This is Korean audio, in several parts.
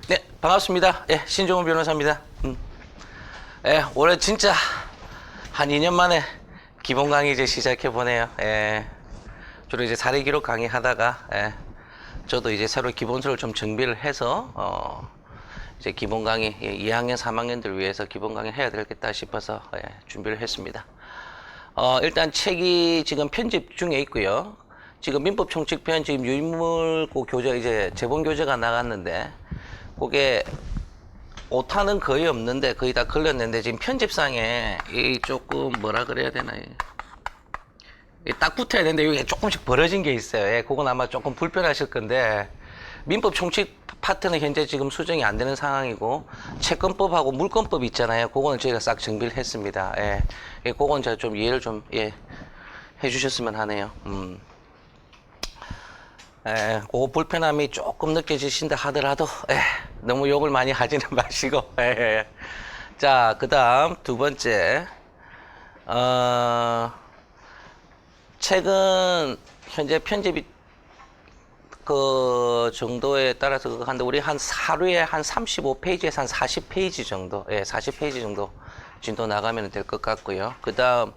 네, 반갑습니다. 예, 신종훈 변호사입니다. 예, 올해 진짜 한 2년 만에 기본 강의 이제 시작해 보네요. 예, 주로 이제 사례 기록 강의 하다가, 저도 이제 새로 기본서를 좀 정비를 해서, 이제 기본 강의, 2학년, 3학년들 위해서 기본 강의 해야 되겠다 싶어서, 준비를 했습니다. 일단 책이 지금 편집 중에 있고요. 지금 민법 총칙편 지금 유인물고 교재 이제 재본 교재가 나갔는데, 그게 오타는 거의 없는데 거의 다 걸렸는데 지금 편집상에 이 조금 뭐라 그래야 되나 딱 붙어야 되는데 이게 조금씩 벌어진 게 있어요. 예, 그건 아마 조금 불편하실 건데 민법 총칙 파트는 현재 지금 수정이 안 되는 상황이고 채권법하고 물권법 있잖아요. 그거는 저희가 싹 정비를 했습니다. 예, 그건 제가 좀 이해를 좀 해주셨으면 하네요. 그 불편함이 조금 느껴지신다 하더라도, 너무 욕을 많이 하지는 마시고, 자, 그 다음 두 번째, 책은 현재 편집이 그 정도에 따라서 그거 한데, 우리 한 하루에 한 35페이지에서 한 40페이지 정도, 40페이지 정도 진도 나가면 될 것 같고요. 그 다음,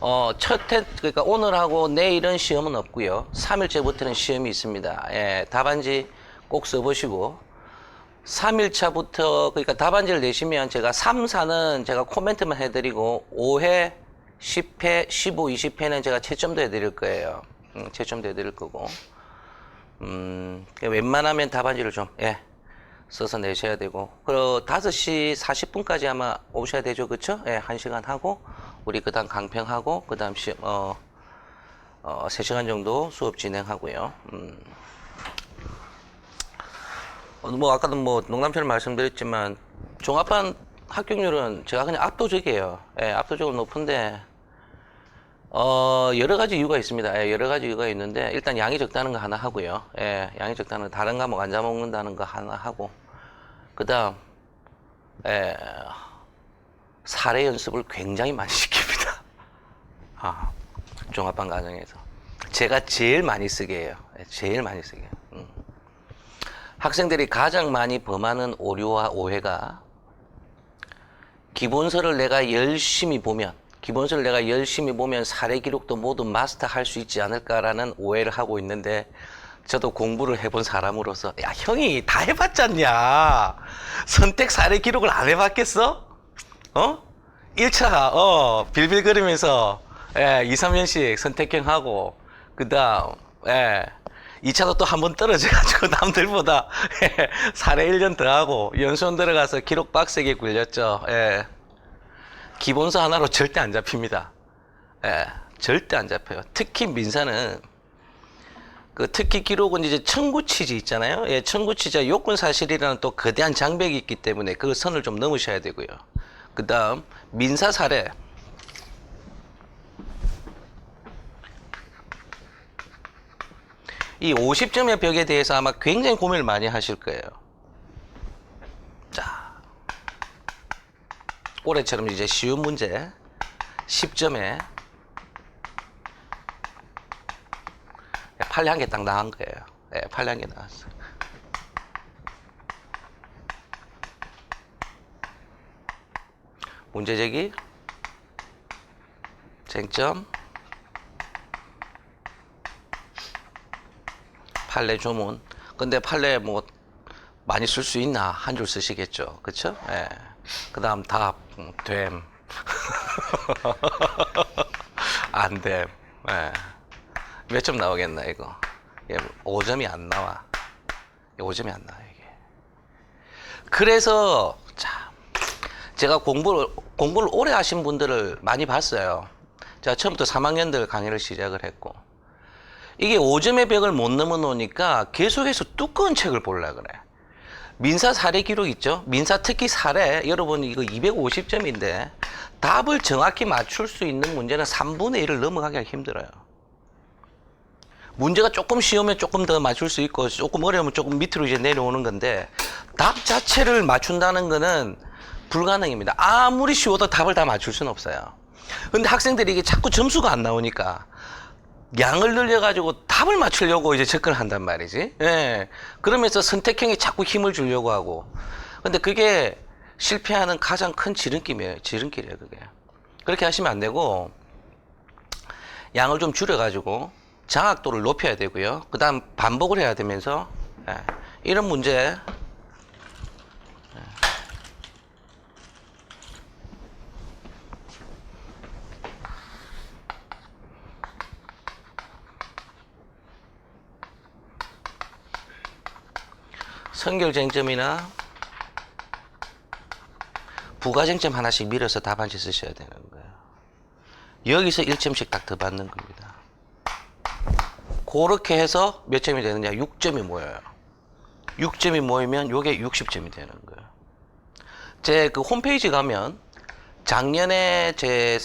그러니까 오늘하고 내일은 시험은 없고요. 3일째부터는 시험이 있습니다. 답안지 꼭 써보시고 3일차부터 그러니까 답안지를 내시면 제가 3, 4는 제가 코멘트만 해드리고 5회, 10회, 15, 20회는 제가 채점도 해드릴 거예요. 채점도 해드릴 거고 웬만하면 답안지를 좀 써서 내셔야 되고 그리고 5시 40분까지 아마 오셔야 되죠. 그쵸? 1시간 하고 우리 그 다음 강평하고 그 다음 3시간 정도 수업 진행하고요. 뭐 아까도 뭐 농담처럼 말씀드렸지만 종합반 합격률은 제가 그냥 압도적이에요. 압도적으로 높은데 여러 가지 이유가 있습니다. 여러 가지 이유가 있는데 일단 양이 적다는 거 하나 하고요. 양이 적다는 거 다른 과목 안 잡아먹는다는 거 하나 하고 그 다음 사례 연습을 굉장히 많이 시킵니다. 종합반 과정에서 제가 제일 많이 쓰게 해요. 제일 많이 쓰게 해요. 학생들이 가장 많이 범하는 오류와 오해가 기본서를 내가 열심히 보면 사례 기록도 모두 마스터할 수 있지 않을까라는 오해를 하고 있는데 저도 공부를 해본 사람으로서 야 형이 다 해봤잖냐. 선택 사례 기록을 안 해봤겠어? 1차 빌빌거리면서 2, 3년씩 선택형 하고 그 다음 2차도 또 한 번 떨어져가지고 남들보다 사례 1년 더 하고 연수원 들어가서 기록 빡세게 굴렸죠. 기본서 하나로 절대 안 잡힙니다. 절대 안 잡혀요. 특히 민사는 특히 기록은 이제 청구취지 있잖아요. 청구취지와 요건사실이라는 또 거대한 장벽이 있기 때문에 그 선을 좀 넘으셔야 되고요. 그 다음 민사 사례 이 50점의 벽에 대해서 아마 굉장히 고민을 많이 하실 거예요. 자, 올해처럼 이제 쉬운 문제 10점에 판례 한 개 딱 나간 거예요. 판례 한 개 나왔어요. 문제 제기, 쟁점, 판례 조문. 근데 판례 뭐 많이 쓸 수 있나? 한 줄 쓰시겠죠. 그쵸? 그 다음 답, 됨. 안 됨. 몇 점 나오겠나, 이거? 5점이 안 나와. 5점이 안 나와, 이게. 그래서, 자, 제가 공부를 오래 하신 분들을 많이 봤어요. 제가 처음부터 3학년들 강의를 시작을 했고, 이게 5점의 벽을 못 넘어 놓으니까 계속해서 두꺼운 책을 보려고 그래. 민사 사례 기록 있죠? 민사 특히 사례, 여러분 이거 250점인데 답을 정확히 맞출 수 있는 문제는 3분의 1을 넘어가기가 힘들어요. 문제가 조금 쉬우면 조금 더 맞출 수 있고 조금 어려우면 조금 밑으로 이제 내려오는 건데 답 자체를 맞춘다는 거는 불가능입니다. 아무리 쉬워도 답을 다 맞출 수는 없어요. 근데 학생들이 이게 자꾸 점수가 안 나오니까 양을 늘려가지고 답을 맞추려고 이제 접근을 한단 말이지. 예. 그러면서 선택형에 자꾸 힘을 주려고 하고. 근데 그게 실패하는 가장 큰 지름길이에요, 그게. 그렇게 하시면 안 되고, 양을 좀 줄여가지고, 장악도를 높여야 되고요. 그 다음 반복을 해야 되면서, 예. 이런 문제, 선결쟁점이나 부가쟁점 하나씩 밀어서 답안지 쓰셔야 되는 거예요. 여기서 1점씩 딱 더 받는 겁니다. 그렇게 해서 몇 점이 되느냐? 6점이 모여요. 6점이 모이면 요게 60점이 되는 거예요. 제 그 홈페이지 가면 작년에 제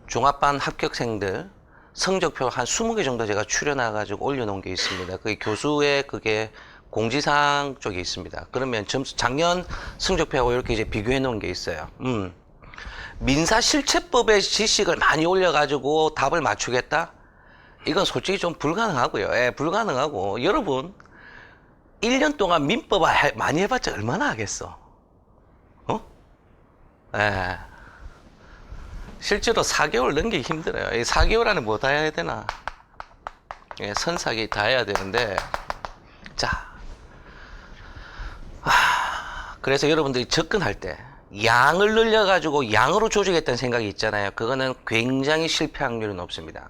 종합반 합격생들 성적표 한 20개 정도 제가 추려놔가지고 올려놓은 게 있습니다. 그게 교수의 그게 공지사항 쪽에 있습니다. 그러면 점수, 작년 성적표하고 이렇게 이제 비교해 놓은 게 있어요. 민사실체법의 지식을 많이 올려가지고 답을 맞추겠다? 이건 솔직히 좀 불가능하고요. 예, 불가능하고. 여러분, 1년 동안 민법 많이 해봤자 얼마나 하겠어? 어? 예. 실제로 4개월 넘기기 힘들어요. 4개월 안에 뭐 다 해야 되나? 예, 선사기 다 해야 되는데, 자. 그래서 여러분들이 접근할 때, 양을 늘려가지고 양으로 조직했다는 생각이 있잖아요. 그거는 굉장히 실패 확률이 높습니다.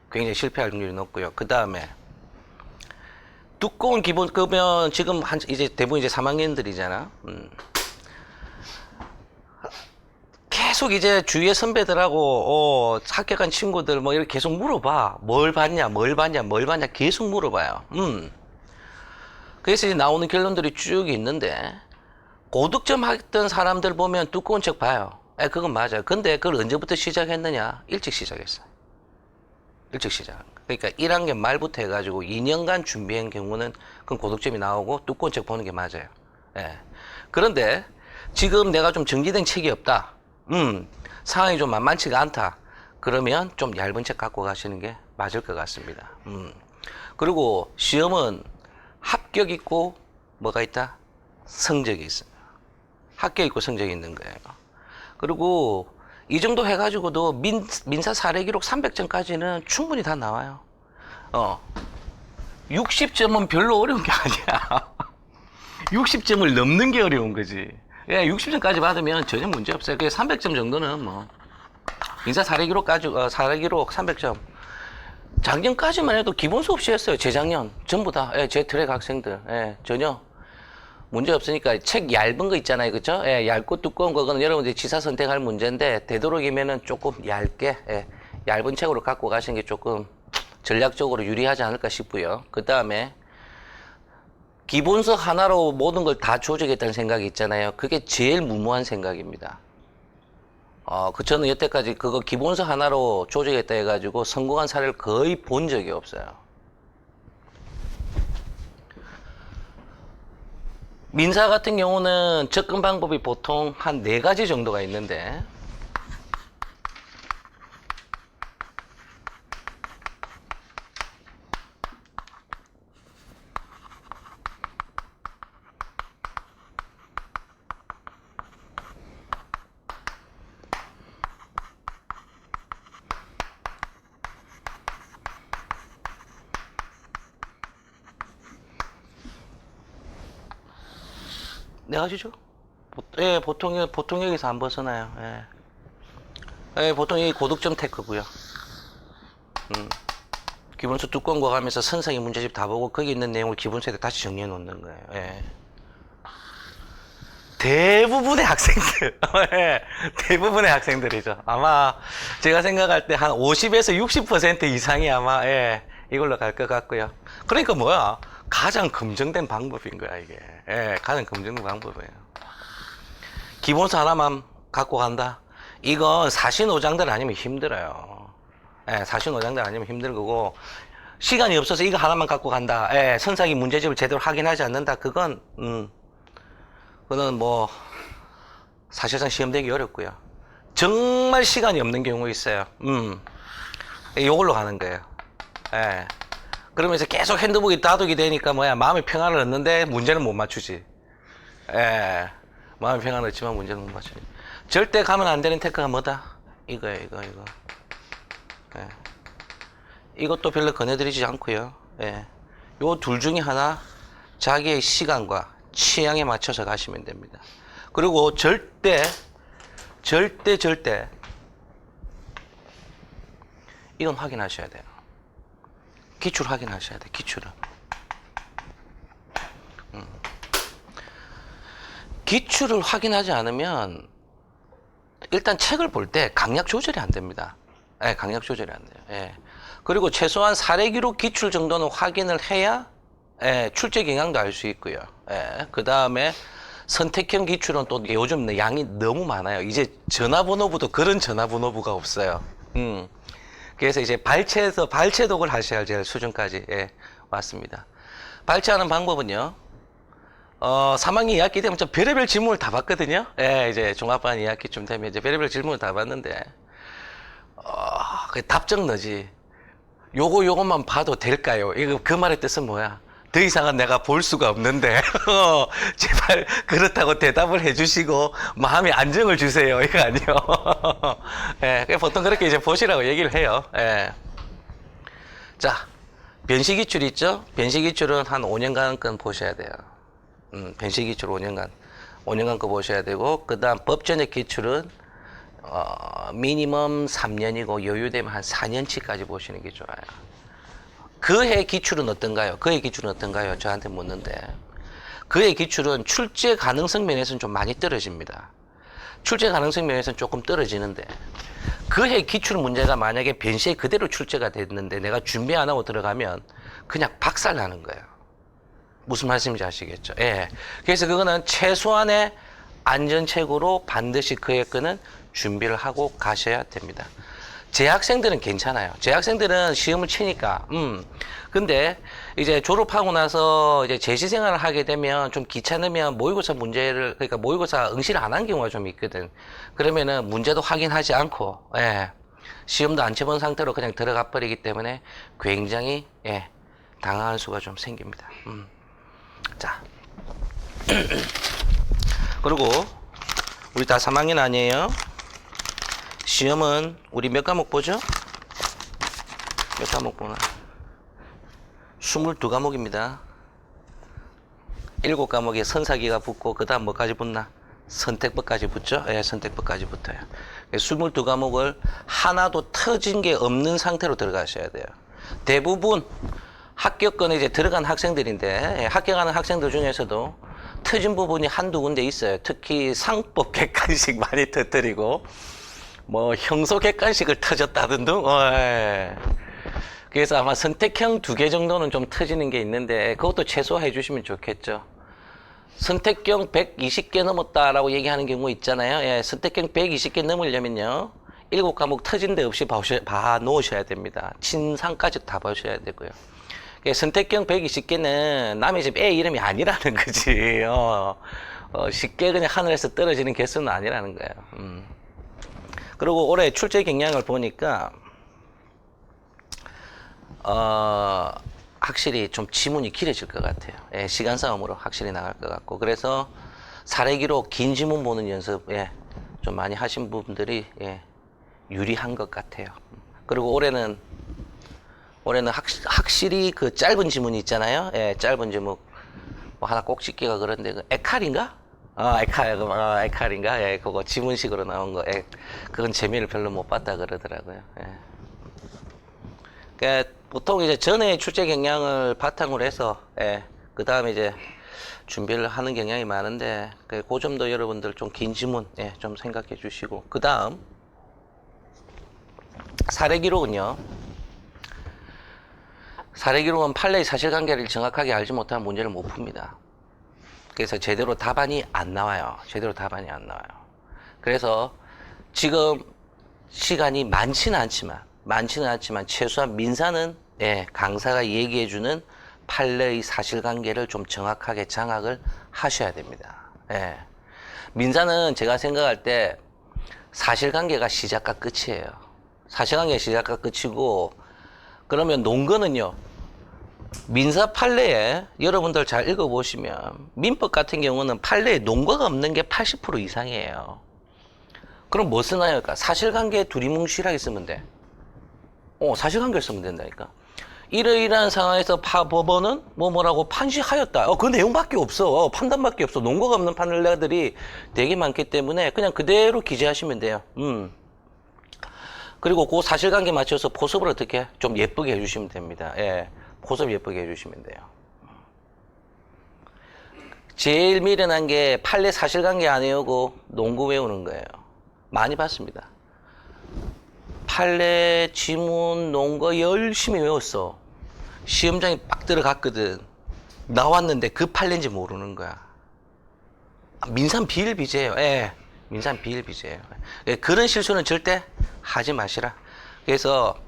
굉장히 실패 확률이 높고요. 그 다음에, 두꺼운 기본, 그러면 지금 이제 대부분 이제 3학년들이잖아. 계속 이제 주위의 선배들하고 합격한 친구들 뭐 이렇게 계속 물어봐. 뭘 봤냐, 계속 물어봐요. 그래서 이제 나오는 결론들이 쭉 있는데 고득점 했던 사람들 보면 두꺼운 책 봐요. 그건 맞아요. 근데 그걸 언제부터 시작했느냐? 일찍 시작했어요. 일찍 시작. 그러니까 1학년 말부터 해가지고 2년간 준비한 경우는 그건 고득점이 나오고 두꺼운 책 보는 게 맞아요. 예. 그런데 지금 내가 좀 정리된 책이 없다. 상황이 좀 만만치가 않다. 그러면 좀 얇은 책 갖고 가시는 게 맞을 것 같습니다. 그리고 시험은 합격 있고 뭐가 있다? 성적이 있습니다. 합격 있고 성적이 있는 거예요. 그리고 이 정도 해가지고도 민사 사례 기록 300점까지는 충분히 다 나와요. 60점은 별로 어려운 게 아니야. 60점을 넘는 게 어려운 거지. 예, 60점까지 받으면 전혀 문제 없어요. 그 300점 정도는 뭐 민사 사례 기록 가지고 사례 기록 300점. 작년까지만 해도 기본 수업 시였어요. 재작년 전부 다. 예, 제 트랙 학생들. 예, 전혀 문제 없으니까 책 얇은 거 있잖아요. 그죠? 예, 얇고 두꺼운 거는 여러분들이 지사 선택할 문제인데 되도록이면은 조금 얇게, 예, 얇은 책으로 갖고 가시는 게 조금 전략적으로 유리하지 않을까 싶고요. 그 다음에 기본서 하나로 모든 걸 다 조직했다는 생각이 있잖아요. 그게 제일 무모한 생각입니다. 저는 여태까지 그거 기본서 하나로 조직했다 해가지고 성공한 사례를 거의 본 적이 없어요. 민사 같은 경우는 접근 방법이 보통 한 4가지 정도가 있는데, 네 가지죠. 예, 보통 여기서 안 벗어나요. 예. 예, 보통 이 고득점 테크고요. 기본서 두꺼운 거 가면서 선상의 문제집 다 보고 거기 있는 내용을 기본서에 다시 정리해 놓는 거예요. 예. 대부분의 학생들, 예, 대부분의 학생들이죠. 아마 제가 생각할 때 한 50에서 60% 이상이 아마, 예, 이걸로 갈 것 같고요. 그러니까 뭐야? 가장 검증된 방법인 거야, 이게. 예, 가장 검증된 방법이에요. 기본서 하나만 갖고 간다? 이건 사신오장들 아니면 힘들어요. 예, 사신오장들 아니면 힘든 거고, 시간이 없어서 이거 하나만 갖고 간다. 예, 선상이 문제집을 제대로 확인하지 않는다. 그건 뭐, 사실상 시험 되기 어렵고요. 정말 시간이 없는 경우 있어요. 이걸로 가는 거예요. 예. 그러면서 계속 핸드북이 다독이 되니까 뭐야, 마음의 평안을 얻는데 문제는 못 맞추지. 예. 마음의 평안을 얻지만 문제는 못 맞추지. 절대 가면 안 되는 테크가 뭐다? 이거예요, 이거. 예. 이것도 별로 권해드리지 않고요. 예. 요 둘 중에 하나, 자기의 시간과 취향에 맞춰서 가시면 됩니다. 그리고 절대 이건 확인하셔야 돼요. 기출 확인하셔야 돼, 기출은. 기출을 확인하지 않으면 일단 책을 볼 때 강약 조절이 안 됩니다. 예, 강약 조절이 안 돼요. 예. 그리고 최소한 사례 기록 기출 정도는 확인을 해야 예, 출제 경향도 알 수 있고요. 예. 그 다음에 선택형 기출은 또 요즘 양이 너무 많아요. 이제 전화번호부도 그런 전화번호부가 없어요. 그래서 이제 발췌독을 하셔야 될 수준까지 예, 왔습니다. 발췌하는 방법은요. 3학년 2학기 되면 좀 별의별 질문을 다 받거든요. 예, 이제 중학반 2학기쯤 되면 이제 별의별 질문을 다 받는데, 그 답정 너지. 요것만 봐도 될까요? 이거 그 말의 뜻은 뭐야? 더 이상은 내가 볼 수가 없는데, 제발 그렇다고 대답을 해주시고, 마음의 안정을 주세요. 이거 아니요. 예, 보통 그렇게 이제 보시라고 얘기를 해요. 예. 자, 변시기출 있죠? 변시기출은 한 5년간 보셔야 돼요. 변시기출 5년간 거 보셔야 되고, 그 다음 법전액 기출은, 미니멈 3년이고, 여유되면 한 4년치까지 보시는 게 좋아요. 그해 기출은 어떤가요? 저한테 묻는데. 그해 기출은 출제 가능성 면에서는 좀 많이 떨어집니다. 출제 가능성 면에서는 조금 떨어지는데, 그해 기출 문제가 만약에 변시에 그대로 출제가 됐는데, 내가 준비 안 하고 들어가면 그냥 박살 나는 거예요. 무슨 말씀인지 아시겠죠? 예. 그래서 그거는 최소한의 안전책으로 반드시 그의 거는 준비를 하고 가셔야 됩니다. 재학생들은 괜찮아요. 재학생들은 시험을 치니까, 근데 이제 졸업하고 나서 이제 재시 생활을 하게 되면 좀 귀찮으면 모의고사 문제를, 그러니까 모의고사 응시를 안 한 경우가 좀 있거든. 그러면은 문제도 확인하지 않고, 예. 시험도 안 쳐본 상태로 그냥 들어가 버리기 때문에 굉장히, 예. 당황할 수가 좀 생깁니다. 자. 그리고 우리 다 3학년 아니에요? 시험은 우리 몇 과목 보죠? 몇 과목 보나? 22과목입니다. 7과목에 선사기가 붙고 그 다음 뭐까지 붙나? 선택법까지 붙죠? 예, 선택법까지 붙어요. 22과목을 하나도 터진 게 없는 상태로 들어가셔야 돼요. 대부분 합격권에 이제 들어간 학생들인데, 예, 합격하는 학생들 중에서도 터진 부분이 한두 군데 있어요. 특히 상법 객관식 많이 터뜨리고, 뭐 형소 객관식을 터졌다든 등. 예. 그래서 아마 선택형 2개 정도는 좀 터지는 게 있는데, 그것도 최소화해 주시면 좋겠죠. 선택형 120개 넘었다라고 얘기하는 경우 있잖아요. 예, 선택형 120개 넘으려면요, 7과목 터진 데 없이 봐 놓으셔야 됩니다. 친상까지 다 보셔야 되고요. 선택형 120개는 남의 집 애 이름이 아니라는 거지. 쉽게 그냥 하늘에서 떨어지는 개수는 아니라는 거예요. 그리고 올해 출제 경향을 보니까, 확실히 좀 지문이 길어질 것 같아요. 예, 시간 싸움으로 확실히 나갈 것 같고. 그래서 사례기록 긴 지문 보는 연습, 예, 좀 많이 하신 분들이, 예, 유리한 것 같아요. 그리고 올해는 확실히 그 짧은 지문이 있잖아요. 예, 짧은 지문. 뭐 하나 꼭 찍기가 그런데, 그 에칼인가? 에칼인가? 예, 그거 지문식으로 나온 거. 예, 그건 재미를 별로 못 봤다 그러더라고요. 예. 그러니까 보통 이제 전에 출제 경향을 바탕으로 해서, 예, 그 다음에 이제 준비를 하는 경향이 많은데, 그 점도 여러분들 좀 긴 지문, 예, 좀 생각해 주시고. 그 다음, 사례 기록은요. 사례 기록은 판례의 사실관계를 정확하게 알지 못하면 문제를 못 풉니다. 그래서 제대로 답안이 안 나와요. 그래서 지금 시간이 많지는 않지만 최소한 민사는, 예, 강사가 얘기해주는 판례의 사실관계를 좀 정확하게 장악을 하셔야 됩니다. 예. 민사는 제가 생각할 때 사실관계가 시작과 끝이에요. 사실관계 시작과 끝이고, 그러면 논거는요, 민사 판례에 여러분들 잘 읽어보시면 민법 같은 경우는 판례에 논거가 없는 게 80% 이상이에요. 그럼 뭐 쓰나요? 그러니까 사실관계 두리뭉실하게 쓰면 돼. 사실관계를 쓰면 된다니까. 이러이러한 상황에서 법원은 뭐라고 판시하였다. 그 내용밖에 없어. 판단밖에 없어. 논거가 없는 판례들이 되게 많기 때문에 그냥 그대로 기재하시면 돼요. 그리고 그 사실관계 맞춰서 포섭을 어떻게 좀 예쁘게 해주시면 됩니다. 예, 포섭 예쁘게 해주시면 돼요. 제일 미련한 게 판례 사실관계 안 외우고 논거 외우는 거예요. 많이 봤습니다. 판례, 지문, 논거 열심히 외웠어. 시험장에 빡 들어갔거든. 나왔는데 그 판례인지 모르는 거야. 민산 비일비재예요. 예, 민산 비일비재예요. 예, 그런 실수는 절대 하지 마시라. 그래서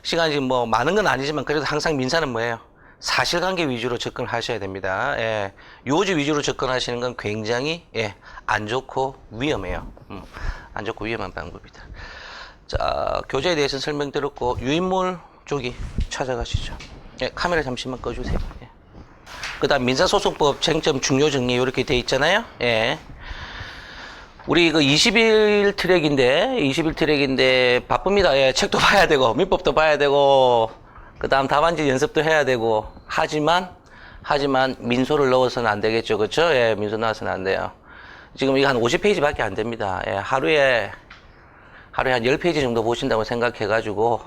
시간이 뭐 많은 건 아니지만 그래도 항상 민사는 뭐예요? 사실관계 위주로 접근을 하셔야 됩니다. 예, 요지 위주로 접근하시는 건 굉장히 안 좋고 위험해요. 안 좋고 위험한 방법이다. 자, 교재에 대해서 설명드렸고 유인물 쪽이 찾아가시죠. 예, 카메라 잠시만 꺼주세요. 예. 그 다음 민사소송법 쟁점 중요 정리 이렇게 돼 있잖아요. 예. 우리 그 20일 트랙인데 바쁩니다. 예, 책도 봐야 되고 민법도 봐야 되고 그 다음 답안지 연습도 해야 되고 하지만 민소를 넣어서는 안 되겠죠. 그렇죠? 예, 민소 넣어서는 안 돼요. 지금 이거 한 50페이지밖에 안 됩니다. 예, 하루에 한 10페이지 정도 보신다고 생각해 가지고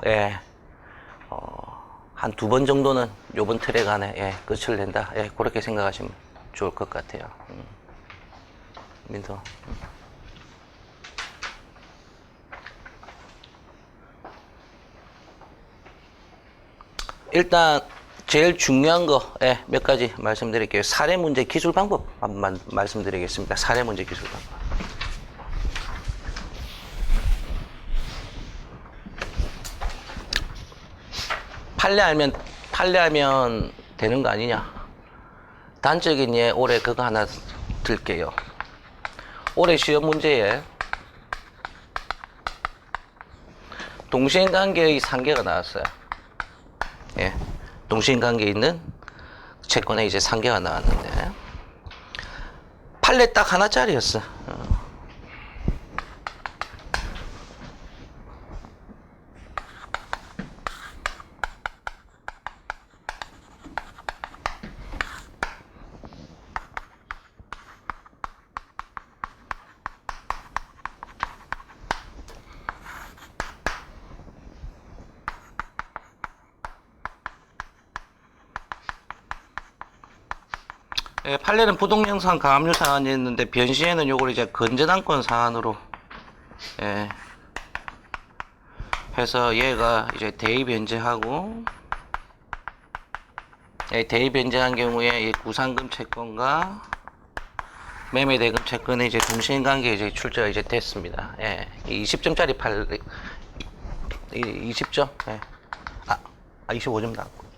한 2번 정도는 요번 트랙 안에 끝을 낸다. 예, 그렇게 생각하시면 좋을 것 같아요. 민소. 일단 제일 중요한 거 몇 가지 말씀드릴게요. 사례 문제 기술 방법 한번 말씀드리겠습니다. 사례 문제 기술 방법. 판례하면 되는 거 아니냐? 단적인 올해 그거 하나 들게요. 올해 시험 문제에 동시행관계의 상계가 나왔어요. 예, 동시행관계 있는 채권에 이제 상계가 나왔는데 판례 딱 하나짜리였어. 예, 판례는 부동영상 가압류 사안이었는데 변시에는 요걸 이제 건전한권 사안으로 해서 얘가 이제 대의 변제하고 대의 변제한 경우에 이 구상금 채권과 매매 대금 채권의 이제 동시행관계 이제 출제가 이제 됐습니다. 20점짜리 판례 20점 25점 나왔고.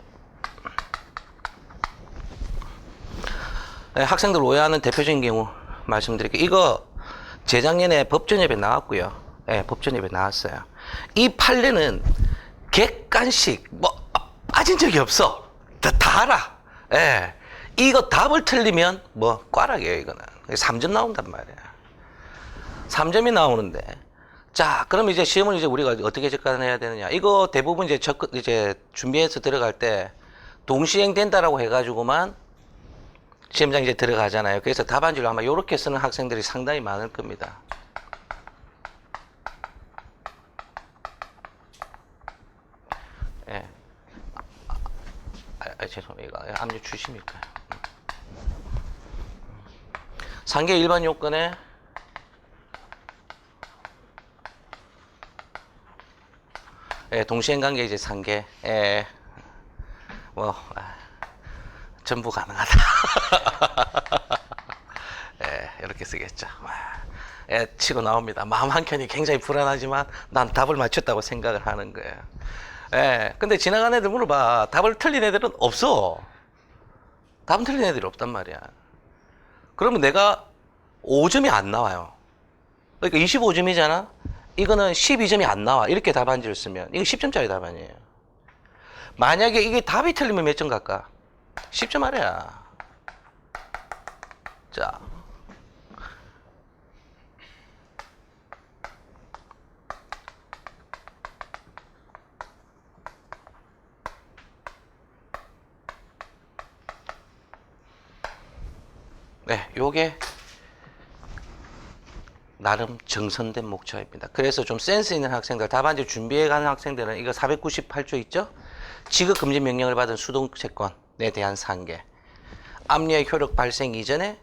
학생들 오해하는 대표적인 경우 말씀드릴게요. 이거 재작년에 법전협에 나왔고요. 법전협에 나왔어요. 이 판례는 객관식 빠진 적이 없어. 다 알아. 이거 답을 틀리면 꽈락이에요. 이거는 3점 나온단 말이야. 3점이 나오는데 자, 그럼 이제 시험을 이제 우리가 어떻게 접근해야 되느냐? 이거 대부분 이제 준비해서 들어갈 때 동시행 된다라고 해가지고만 시험장 이제 들어가잖아요. 그래서 답안지를 아마 이렇게 쓰는 학생들이 상당히 많을 겁니다. 죄송합니다. 압류 주십니까? 상계 일반 요건에 동시행관계 이제 상계 전부 가능하다. 이렇게 쓰겠죠. 치고 나옵니다. 마음 한켠이 굉장히 불안하지만 난 답을 맞췄다고 생각을 하는 거예요. 근데 지나가는 애들 물어봐. 답을 틀린 애들은 없어. 답은 틀린 애들이 없단 말이야. 그러면 내가 5점이 안 나와요. 그러니까 25점이잖아. 이거는 12점이 안 나와. 이렇게 답안지를 쓰면 이거 10점짜리 답안이에요. 만약에 이게 답이 틀리면 몇 점 갈까? 10점 아래야. 자, 네, 요게 나름 정선된 목표입니다. 그래서 좀 센스 있는 학생들, 답안지 준비해 가는 학생들은 이거 498조 있죠? 지급 금지 명령을 받은 수동채권에 대한 상계. 압류의 효력 발생 이전에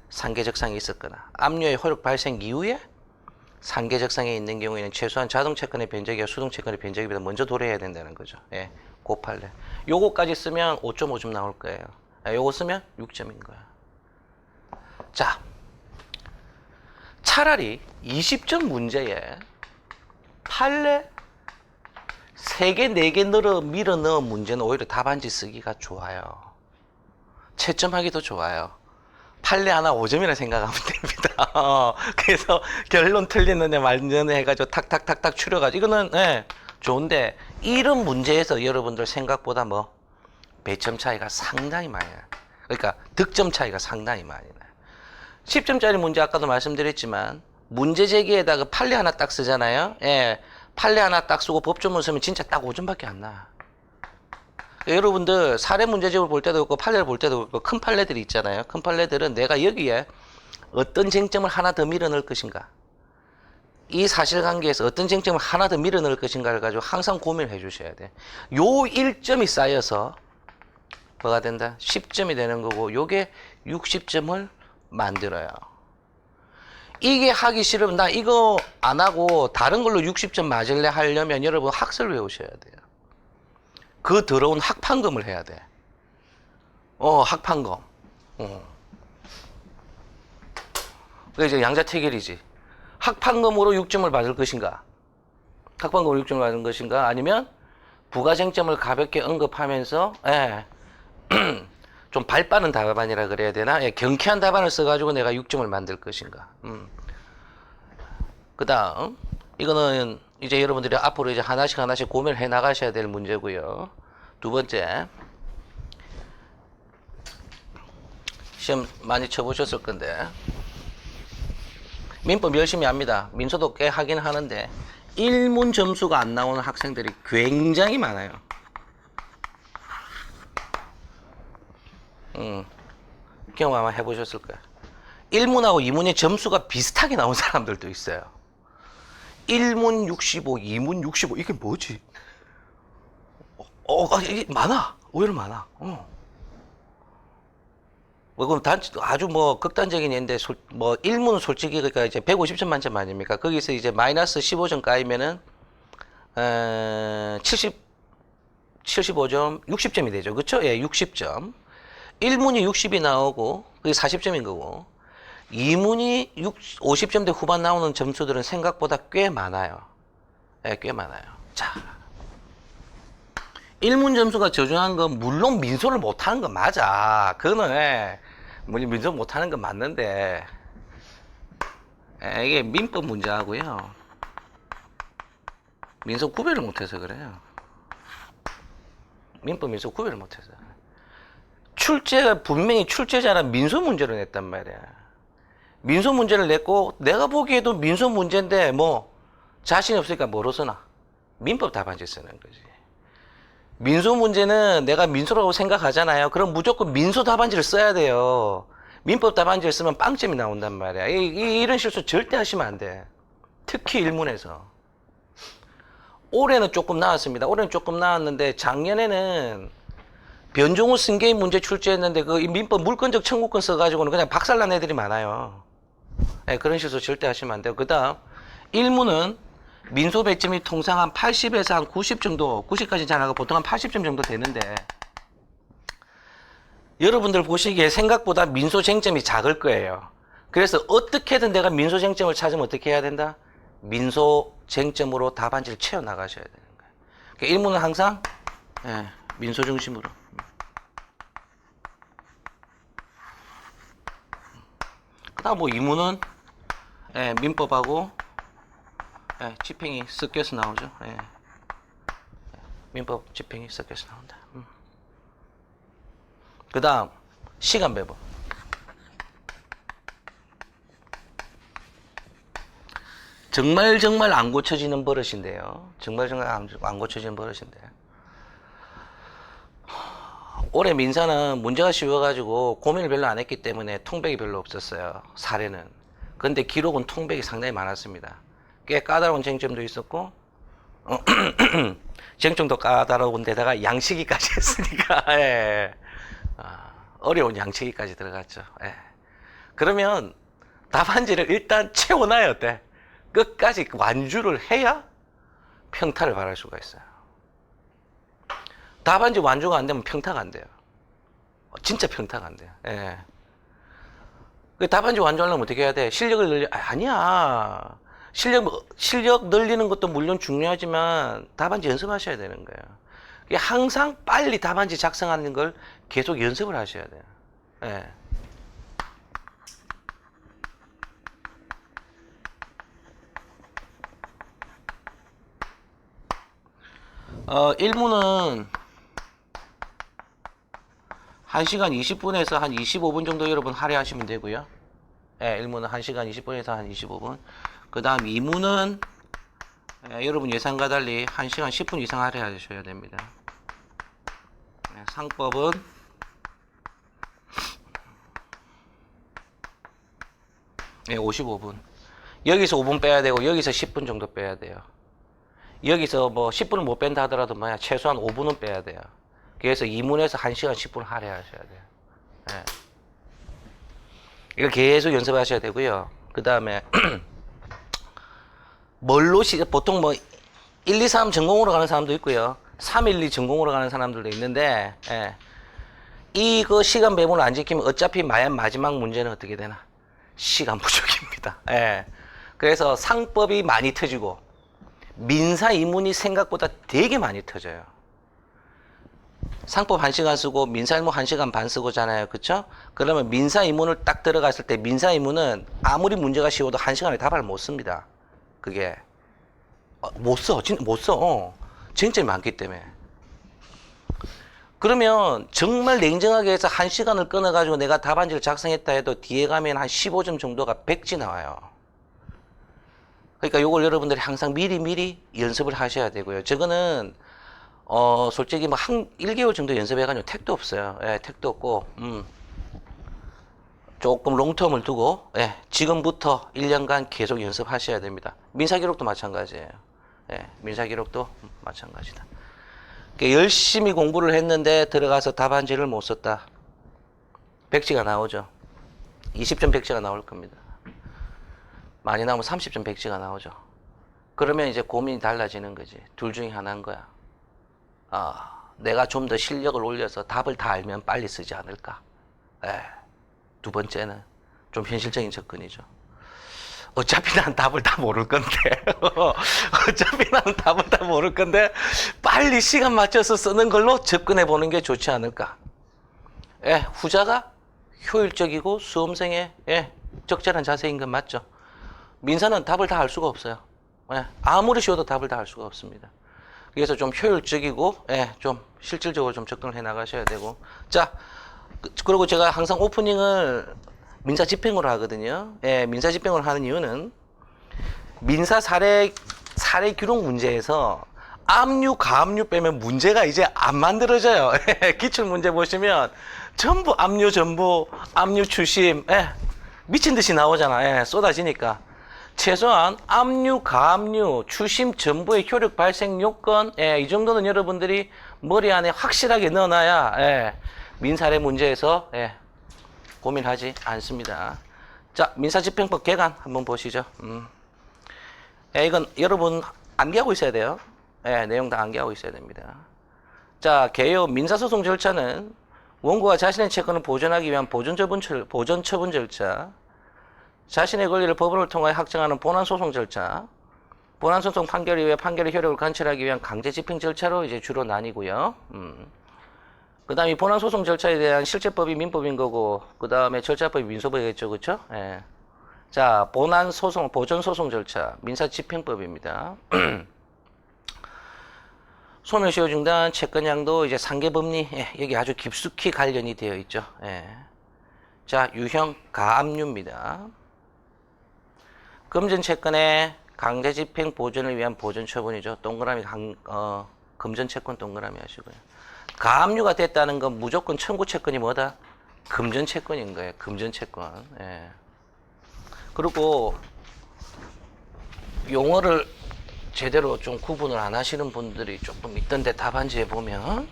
상계적상이 있었거나 압류의 효력 발생 이후에 상계적상에 있는 경우에는 최소한 자동채권의 변적이와 수동채권의 변적보다 먼저 도래해야 된다는 거죠. 예, 고팔래. 요거까지 쓰면 5.5점 나올 거예요. 요거 쓰면 6점인 거야. 자, 차라리 20점 문제에 판례 3개, 4개 밀어 넣은 문제는 오히려 답안지 쓰기가 좋아요. 채점하기도 좋아요. 판례 하나 5점이라 생각하면 됩니다. 그래서 결론 틀리는데 말는 해가지고 탁탁탁탁 추려가지고 이거는 예, 좋은데 이런 문제에서 여러분들 생각보다 뭐 배점 차이가 상당히 많이 나요. 그러니까 득점 차이가 상당히 많이 나요. 10점짜리 문제 아까도 말씀드렸지만 문제 제기에다가 판례 하나 딱 쓰잖아요. 예, 판례 하나 딱 쓰고 법조문 쓰면 진짜 딱 5점밖에 안 나. 여러분들 사례 문제집을 볼 때도 그렇고 판례를 볼 때도 그렇고 큰 판례들이 있잖아요. 큰 판례들은 내가 여기에 어떤 쟁점을 하나 더 밀어 넣을 것인가, 이 사실관계에서 어떤 쟁점을 하나 더 밀어 넣을 것인가를 가지고 항상 고민을 해 주셔야 돼. 요 1점이 쌓여서 뭐가 된다? 10점이 되는 거고 요게 60점을 만들어요. 이게 하기 싫으면 나 이거 안 하고 다른 걸로 60점 맞을래 하려면 여러분 학설 외우셔야 돼요. 그 더러운 학판검을 해야 돼. 학판검. 그게 이제 양자택일이지. 학판검으로 6점을 받을 것인가? 학판검으로 6점을 받을 것인가? 아니면 부가쟁점을 가볍게 언급하면서, 예, 좀 발빠른 답안이라 그래야 되나? 예, 경쾌한 답안을 써가지고 내가 6점을 만들 것인가? 그 다음, 이거는 이제 여러분들이 앞으로 이제 하나씩 고민을 해 나가셔야 될 문제고요. 두 번째, 시험 많이 쳐보셨을 건데, 민법 열심히 합니다. 민소도 꽤 하긴 하는데, 1문 점수가 안 나오는 학생들이 굉장히 많아요. 경험 아마 해보셨을 거예요. 1문하고 2문의 점수가 비슷하게 나온 사람들도 있어요. 1문 65, 2문 65, 이게 뭐지? 이게 많아. 오히려 많아. 그럼 아주 뭐 극단적인 예인데, 뭐 1문은 솔직히 그러니까 이제 150점 만점 아닙니까? 거기서 이제 마이너스 15점 까이면은, 75점, 60점이 되죠. 그쵸? 예, 60점. 1문이 60이 나오고, 그게 40점인 거고, 2문이 50점대 후반 나오는 점수들은 생각보다 꽤 많아요. 예, 꽤 많아요. 자, 1문 점수가 저조한 건 물론 민소를 못하는 건 맞아. 그거는 예, 민소 못하는 건 맞는데, 예, 이게 민법 문제하고요. 민소 구별을 못해서 그래요. 민법 민소 구별을 못해서. 출제가 분명히 출제자는 민소 문제를 냈단 말이야. 민소 문제를 냈고 내가 보기에도 민소 문제인데 뭐 자신이 없으니까 뭐로 쓰나? 민법 답안지 쓰는 거지. 민소 문제는 내가 민소라고 생각하잖아요. 그럼 무조건 민소 답안지를 써야 돼요. 민법 답안지를 쓰면 빵점이 나온단 말이야. 이런 실수 절대 하시면 안 돼. 특히 일문에서. 올해는 조금 나왔습니다. 올해는 조금 나왔는데 작년에는 변종우 승계인 문제 출제했는데 그 민법 물권적 청구권 써가지고는 그냥 박살난 애들이 많아요. 네, 그런 실수 절대 하시면 안 돼요. 그 다음 1문은 민소 배점이 통상 한 80에서 한 90 정도, 90까지 잘 나가고 보통 한 80점 정도 되는데 여러분들 보시기에 생각보다 민소 쟁점이 작을 거예요. 그래서 어떻게든 내가 민소 쟁점을 찾으면 어떻게 해야 된다? 민소 쟁점으로 답안지를 채워 나가셔야 되는 거예요. 그러니까 1문은 항상 민소 중심으로. 그 다음 뭐 2문은 민법하고 예, 집행이 섞여서 나오죠. 예. 민법 집행이 섞여서 나온다. 그 다음 시간 배분. 정말 안 고쳐지는 버릇인데요. 정말 안 고쳐지는 버릇인데, 올해 민사는 문제가 쉬워가지고 고민을 별로 안 했기 때문에 통백이 별로 없었어요. 사례는. 그런데 기록은 통백이 상당히 많았습니다. 꽤 까다로운 쟁점도 있었고, 쟁점도 까다로운 데다가 양식이까지 했으니까, 예. 어려운 양식이까지 들어갔죠. 예. 그러면 답안지를 일단 채워놔야 어때? 끝까지 완주를 해야 평타를 발할 수가 있어요. 답안지 완주가 안 되면 평타가 안 돼요. 진짜 평타가 안 돼요. 예. 그 답안지 완주하려면 어떻게 해야 돼? 실력을 아니야. 실력 늘리는 것도 물론 중요하지만 답안지 연습하셔야 되는 거예요. 항상 빨리 답안지 작성하는 걸 계속 연습을 하셔야 돼요. 예. 1문은 1시간 20분에서 한 25분 정도 여러분 할애하시면 되고요. 예, 1문은 1시간 20분에서 한 25분. 그 다음 2문은 여러분 예상과 달리 1시간 10분 이상 할애하셔야 됩니다. 예, 상법은 예, 55분. 여기서 5분 빼야 되고 여기서 10분 정도 빼야 돼요. 여기서 뭐 10분을 못 뺀다 하더라도 뭐야 최소한 5분은 빼야 돼요. 그래서 2문에서 1시간 10분 할애하셔야 돼요. 예. 이걸 계속 연습하셔야 되고요. 그 다음에 보통 뭐 1, 2, 3 전공으로 가는 사람도 있고요. 3, 1, 2 전공으로 가는 사람들도 있는데, 예. 이거 시간 배분을 안 지키면 어차피 마지막 문제는 어떻게 되나? 시간 부족입니다. 예. 그래서 상법이 많이 터지고 민사 2문이 생각보다 되게 많이 터져요. 상법 1시간 쓰고 민사 1문 1시간 반 쓰고잖아요. 그쵸? 그러면 민사 2문을 딱 들어갔을 때 민사 2문은 아무리 문제가 쉬워도 1시간에 답을 못 씁니다. 그게 못 써. 못 써. 쟁점이 많기 때문에. 그러면 정말 냉정하게 해서 1시간을 끊어가지고 내가 답안지를 작성했다 해도 뒤에 가면 한 15점 정도가 백지 나와요. 그러니까 요걸 여러분들이 항상 미리 연습을 하셔야 되고요. 저거는 솔직히 뭐 1개월 정도 연습해가지고 택도 없어요. 예, 택도 없고 조금 롱텀을 두고 예, 지금부터 1년간 계속 연습하셔야 됩니다. 민사기록도 마찬가지예요. 예, 민사기록도 마찬가지다. 열심히 공부를 했는데 들어가서 답안지를 못 썼다. 백지가 나오죠. 20점 백지가 나올 겁니다. 많이 나오면 30점 백지가 나오죠. 그러면 이제 고민이 달라지는 거지. 둘 중에 하나인 거야. 내가 좀 더 실력을 올려서 답을 다 알면 빨리 쓰지 않을까. 두 번째는 좀 현실적인 접근이죠. 어차피 난 답을 다 모를 건데 어차피 나는 답을 다 모를 건데 빨리 시간 맞춰서 쓰는 걸로 접근해 보는 게 좋지 않을까. 후자가 효율적이고 수험생의 적절한 자세인 건 맞죠. 민사는 답을 다 알 수가 없어요. 아무리 쉬워도 답을 다 알 수가 없습니다. 그래서 좀 효율적이고 좀 실질적으로 좀 접근을 해 나가셔야 되고. 자, 그리고 제가 항상 오프닝을 민사 집행으로 하거든요. 민사 집행으로 하는 이유는 민사 사례 기록 문제에서 압류, 가압류 빼면 문제가 이제 안 만들어져요. 기출 문제 보시면 전부 압류, 전부 압류, 추심, 미친 듯이 나오잖아. 쏟아지니까. 최소한 압류, 가압류, 추심 전부의 효력 발생 요건, 이 정도는 여러분들이 머리 안에 확실하게 넣어놔야 민사례 문제에서 고민하지 않습니다. 자, 민사집행법 개관 한번 보시죠. 이건 여러분 암기하고 있어야 돼요. 내용 다 암기하고 있어야 됩니다. 자, 개요 민사소송 절차는 원고가 자신의 채권을 보존하기 위한 보존처분 절차, 자신의 권리를 법원을 통하여 확정하는 본안소송 절차, 본안소송 판결 이후에 판결의 효력을 관철하기 위한 강제집행 절차로 이제 주로 나뉘고요. 그 다음에 본안소송 절차에 대한 실제법이 민법인 거고, 그 다음에 절차법이 민소법이겠죠. 그쵸? 자, 본안 소송, 보전 소송 절차, 민사집행법입니다. 소멸시효중단 채권량도 이제 상계법리, 예, 여기 아주 깊숙이 관련이 되어 있죠. 예. 자, 유형 가압류입니다. 금전 채권의 강제 집행 보전을 위한 보전 처분이죠. 동그라미 금전 채권 동그라미 하시고요. 가압류가 됐다는 건 무조건 청구 채권이 뭐다? 금전 채권인 거예요. 금전 채권. 예. 그리고 용어를 제대로 좀 구분을 안 하시는 분들이 조금 있던데, 답안지에 보면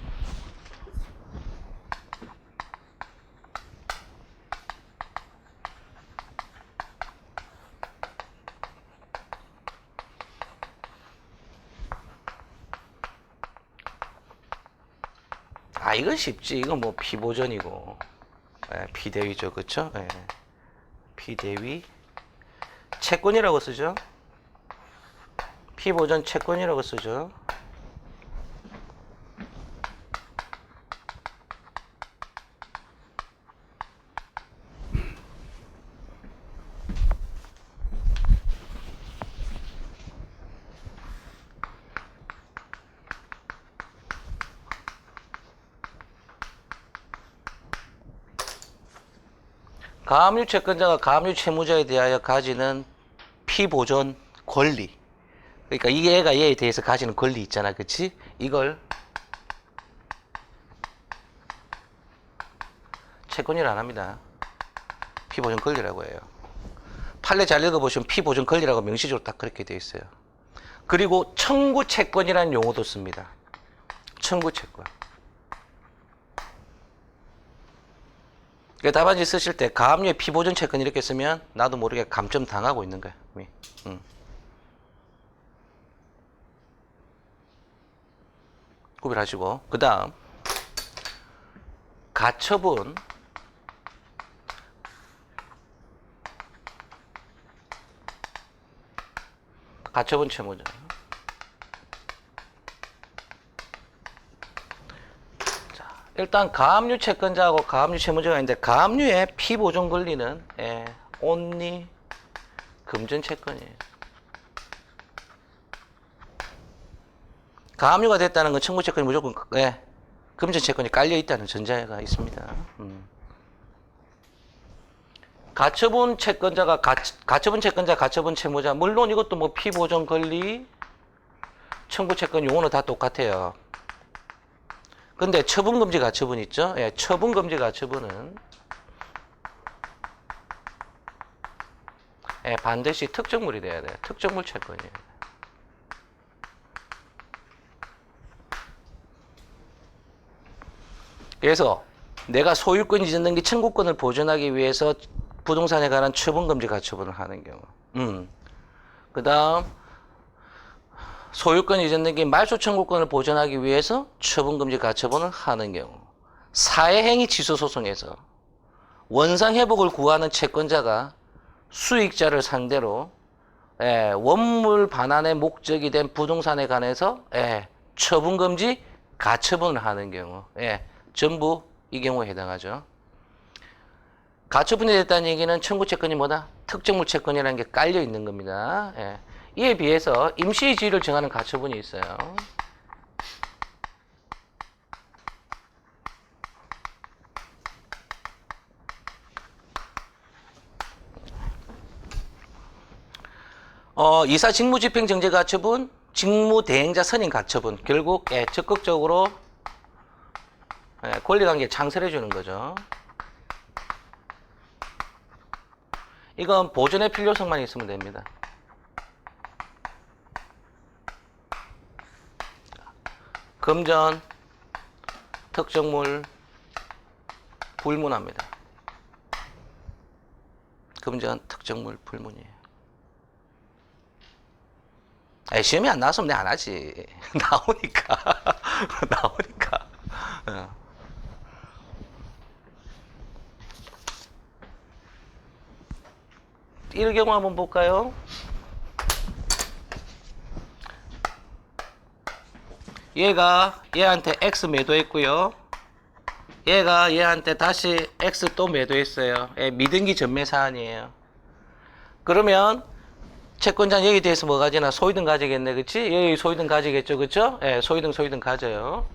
이건 쉽지. 이건 뭐 피보전이고, 예, 피대위죠. 그쵸? 예. 피대위 채권이라고 쓰죠. 피보전 채권이라고 쓰죠. 가압류 채권자가 가압류 채무자에 대하여 가지는 피보전 권리. 그러니까 이 얘가 얘에 대해서 가지는 권리 있잖아. 그치? 이걸 채권이라 안 합니다. 피보전 권리라고 해요. 판례 잘 읽어보시면 피보전 권리라고 명시적으로 딱 그렇게 되어 있어요. 그리고 청구 채권이라는 용어도 씁니다. 청구 채권. 답안지 쓰실 때 가압류의 피보전 채권 이렇게 쓰면 나도 모르게 감점 당하고 있는 거야. 구별하시고, 그 다음 가처분. 가처분 채무자. 자, 일단 가압류 채권자하고 가압류 채무자가 있는데, 가압류의 피보전 권리는 only 금전 채권이에요. 가압류가 됐다는 건 청구 채권이 무조건 금전 채권이 깔려 있다는 전제가 있습니다. 가처분 채권자가 가처분 채권자, 가처분 채무자, 물론 이것도 뭐 피보전 권리, 청구 채권 용어는 다 똑같아요. 근데 처분금지 가처분 있죠? 예, 처분금지 가처분은 반드시 특정물이 돼야 돼요. 특정물 채권이에요. 그래서 내가 소유권 이전 등기 청구권을 보존하기 위해서 부동산에 관한 처분금지 가처분을 하는 경우. 그 다음 소유권 이전 등기 말소 청구권을 보존하기 위해서 처분금지 가처분을 하는 경우. 사회행위 취소소송에서 원상회복을 구하는 채권자가 수익자를 상대로 원물 반환의 목적이 된 부동산에 관해서 처분금지 가처분을 하는 경우. 전부 이 경우에 해당하죠. 가처분이 됐다는 얘기는 청구채권이 뭐다? 특정물 채권이라는 게 깔려 있는 겁니다. 이에 비해서 임시의 지위를 정하는 가처분이 있어요. 이사 직무집행정지 가처분, 직무대행자 선임 가처분. 결국 적극적으로 권리관계 창설해 주는 거죠. 이건 보존의 필요성만 있으면 됩니다. 금전, 특정물, 불문합니다. 금전, 특정물, 불문이에요. 시험이 안 나왔으면 내가 안 하지. 나오니까. 나오니까. 이 경우 한번 볼까요? 얘가 얘한테 X 매도했고요. 얘가 얘한테 다시 X 또 매도했어요. 미등기 전매 사안이에요. 그러면 채권자는 여기에 대해서 뭐 가지나? 소유등 가지겠네, 그치? 여기 소유등 가지겠죠, 그쵸? 예, 소유등 가져요.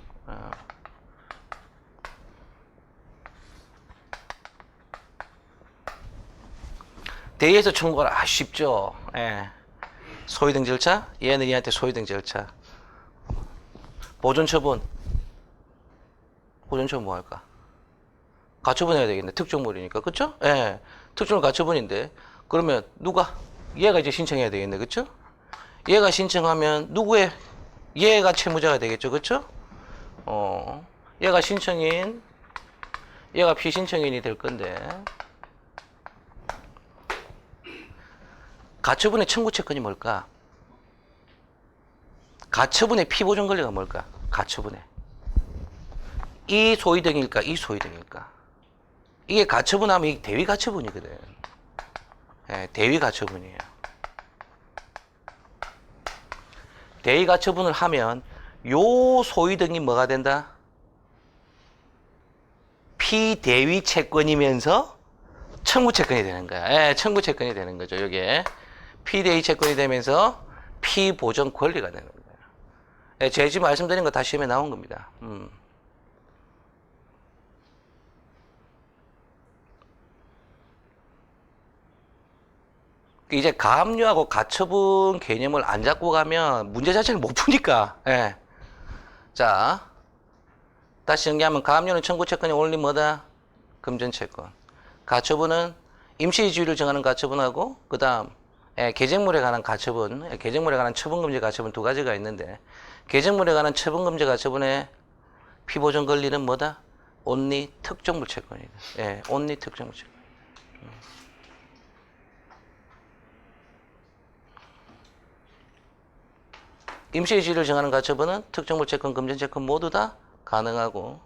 대의에서 청구하라. 아, 쉽죠. 예. 소유등 절차? 얘는 얘한테 소유등 절차. 보존 처분 뭐 할까? 가처분 해야 되겠네. 특정물이니까. 그쵸? 예. 특정물 가처분인데. 그러면 누가? 얘가 이제 신청해야 되겠네. 그쵸? 얘가 신청하면 얘가 채무자가 되겠죠. 그쵸? 얘가 신청인, 얘가 피신청인이 될 건데. 가처분의 청구채권이 뭘까? 가처분의 피보존 권리가 뭘까? 가처분의. 이 소유등일까? 이 소유등일까? 이게 가처분하면 이게 대위 가처분이거든. 예, 대위 가처분이에요. 대위 가처분을 하면 요 소유등이 뭐가 된다? 피대위 채권이면서 청구채권이 되는 거야. 예, 청구채권이 되는 거죠. 여기에 피대위 채권이 되면서 피보존 권리가 되는 거예요. 예, 제가 지금 말씀드린 거 다 시험에 나온 겁니다. 이제 가압류하고 가처분 개념을 안 잡고 가면 문제 자체를 못 푸니까. 예. 자, 다시 정리하면 가압류는 청구채권이 올린 뭐다? 금전채권. 가처분은 임시주의를 정하는 가처분하고 그 다음 계정물에 관한 가처분, 계정물에 관한 처분금지 가처분 두 가지가 있는데 계정물에 관한 처분금지 가처분의 피보존 권리는 뭐다? 온리 특정물 채권이다. 예, 온리 특정물 채권. 임시주의를 정하는 가처분은 특정물 채권, 금전채권 모두 다 가능하고